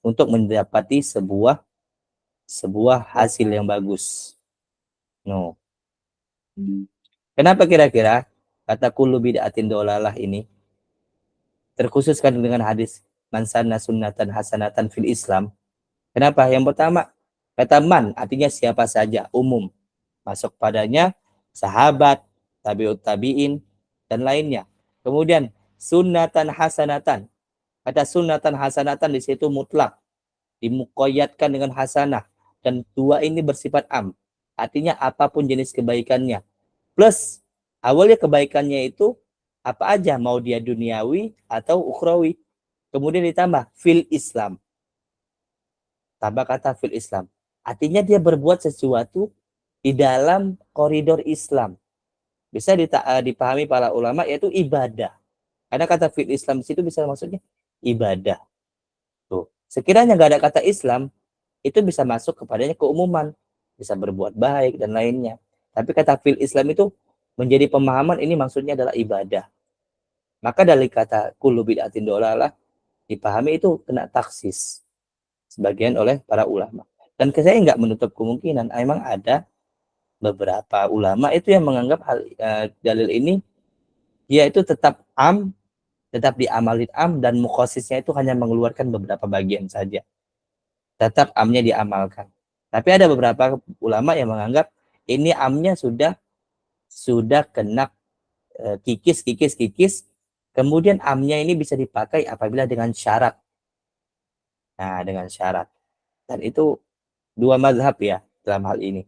untuk mendapati sebuah hasil yang bagus. No. Kenapa kira-kira kata kullu bid'atin dolalah ini terkhususkan dengan hadis man sanna sunnatan hasanatan fil Islam? Kenapa? Yang pertama, kata man artinya siapa saja, umum. Masuk padanya sahabat, tabi'ut tabi'in, dan lainnya. Kemudian sunnatan hasanatan. Kata sunnatan hasanatan di situ mutlak. Dimuqayyadkan dengan hasanah. Dan 2 ini bersifat Artinya apapun jenis kebaikannya. Plus, awalnya kebaikannya itu Apa aja, mau dia duniawi atau ukhrawi. Kemudian ditambah fil Islam. Tambah kata fil Islam. Artinya dia berbuat sesuatu di dalam koridor Islam. Bisa dipahami para ulama yaitu ibadah. Karena kata fil Islam di situ bisa maksudnya ibadah. Tuh. Sekiranya nggak ada kata Islam, itu bisa masuk kepadanya keumuman. Bisa berbuat baik dan lainnya. Tapi kata fil Islam itu menjadi pemahaman ini maksudnya adalah ibadah. Maka dari kata kullu bid'atin dolalah dipahami itu kena taksis sebagian oleh para ulama. Dan saya nggak menutup kemungkinan memang ada beberapa ulama itu yang menganggap dalil ini dia itu tetap tetap diamalin dan mukhasisnya itu hanya mengeluarkan beberapa bagian saja. Tetap amnya diamalkan. Tapi ada beberapa ulama yang menganggap ini amnya sudah kena kikis. Kemudian amnya ini bisa dipakai apabila dengan syarat. Nah, dengan syarat. Dan itu dua mazhab ya dalam hal ini.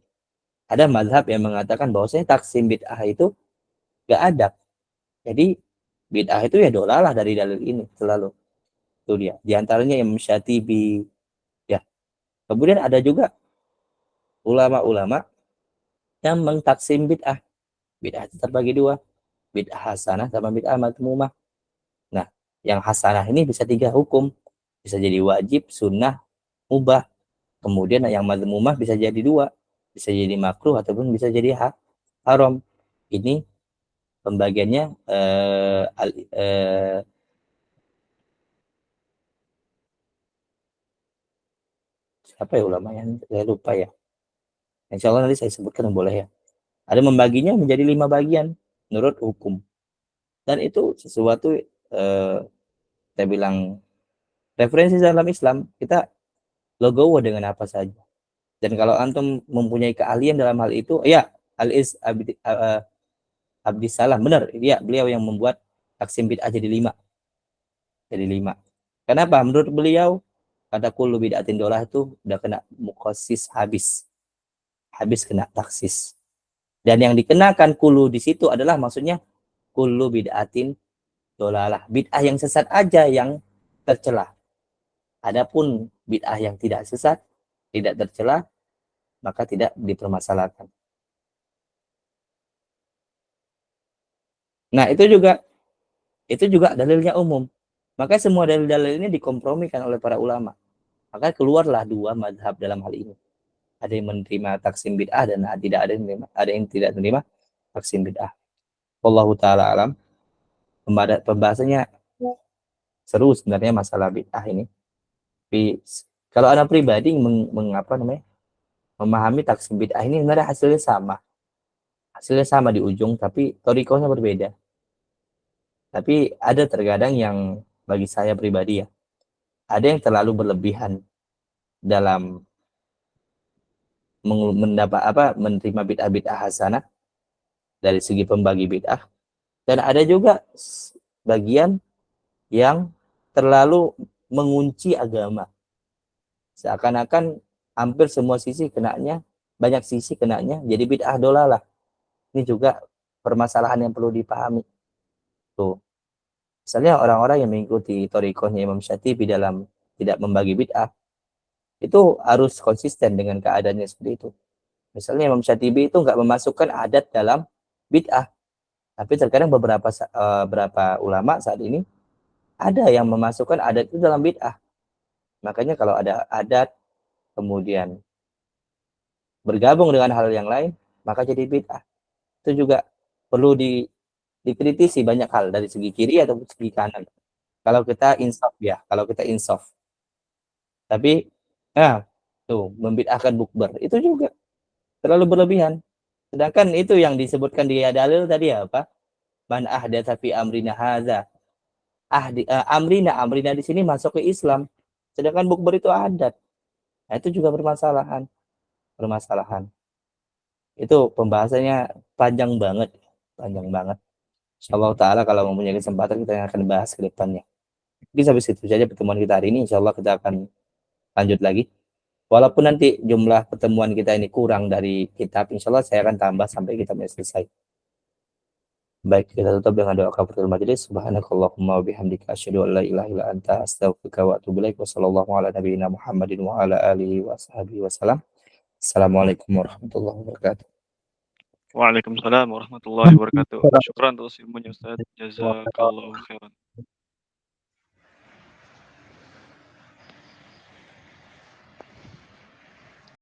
Ada mazhab yang mengatakan bahwasanya taksim bid'ah itu gak ada. Jadi bid'ah itu ya dolalah dari dalil ini selalu. Itu dia. Di antaranya Imam Syatibi. Ya. Kemudian ada juga ulama-ulama yang mentaksim bid'ah. Bid'ah itu terbagi dua. Bid'ah hasanah sama bid'ah madmumah. Nah, yang hasanah ini bisa 3 hukum. Bisa jadi wajib, sunnah, mubah. Kemudian yang madmumah bisa jadi 2. Bisa jadi makruh ataupun bisa jadi haram. Ini pembagiannya siapa ya ulama yang saya lupa ya. Insya Allah nanti saya sebutkan boleh ya. Ada membaginya menjadi 5 bagian menurut hukum. Dan itu sesuatu saya bilang referensi dalam Islam kita logowo dengan apa saja. Dan kalau antum mempunyai keahlian dalam hal itu, ya Abdi Salam benar, dia beliau yang membuat taksim bid'ah jadi 5. Jadi 5. Kenapa? Menurut beliau kata kullu bid'atin dolah itu udah kena mukhasis habis. Habis kena taksis. Dan yang dikenakan kullu di situ adalah maksudnya kullu bid'atin dolalah. Bid'ah yang sesat aja yang tercela. Adapun bid'ah yang tidak sesat, tidak tercela, maka tidak dipermasalahkan. Nah, itu juga dalilnya umum. Maka semua dalil-dalil ini dikompromikan oleh para ulama. Maka keluarlah 2 mazhab dalam hal ini. Ada yang menerima taksim bid'ah dan ada yang tidak menerima taksim bid'ah. Wallahu taala alam. Pembahasannya seru sebenarnya masalah bid'ah ini. Tapi kalau anak pribadi memahami taksim bid'ah ini sebenarnya hasilnya sama. Hasilnya sama di ujung tapi thoriqahnya berbeda. Tapi ada terkadang yang bagi saya pribadi ya, ada yang terlalu berlebihan dalam menerima bid'ah hasanah dari segi pembagi bid'ah, dan ada juga bagian yang terlalu mengunci agama. Seakan-akan hampir semua sisi kenanya, banyak sisi kenanya jadi bid'ah dolalah. Ini juga permasalahan yang perlu dipahami. Tuh. Misalnya orang-orang yang mengikuti thariqahnya Imam Syatibi dalam tidak membagi bid'ah, itu harus konsisten dengan keadaannya seperti itu. Misalnya Imam Syatibi itu nggak memasukkan adat dalam bid'ah. Tapi terkadang beberapa ulama saat ini ada yang memasukkan adat itu dalam bid'ah. Makanya kalau ada adat kemudian bergabung dengan hal yang lain, maka jadi bid'ah. Itu juga perlu dikritisi banyak hal dari segi kiri atau segi kanan. Kalau kita insaf. Tapi membid'ahkan bukber itu juga terlalu berlebihan. Sedangkan itu yang disebutkan di dalil tadi apa? Man ahdatsa fi amrina hadza. Amrina di sini masuk ke Islam. Sedangkan bukber itu adat. Nah, itu juga permasalahan. Itu pembahasannya panjang banget. Insyaallah taala kalau mempunyai kesempatan kita akan bahas ke depannya. Jadi sampai situ saja pertemuan kita hari ini. Insyaallah kita akan lanjut lagi. Walaupun nanti jumlah pertemuan kita ini kurang dari kitab, insya Allah saya akan tambah sampai kita selesai. Baik, kita tutup dengan doa kafaratul majelis. Subhanakallahumma wa bihamdika asyhadu an la ilaha illa anta astaghfiruka wa atubu ilaik. Wassallallahu ala nabiyyina Muhammadin wa ala alihi wa sahbihi wasallam. Assalamualaikum warahmatullahi wabarakatuh. Waalaikumsalam warahmatullahi wabarakatuh. Syukran atas ilmunya Ustaz. Jazakallahu khairan.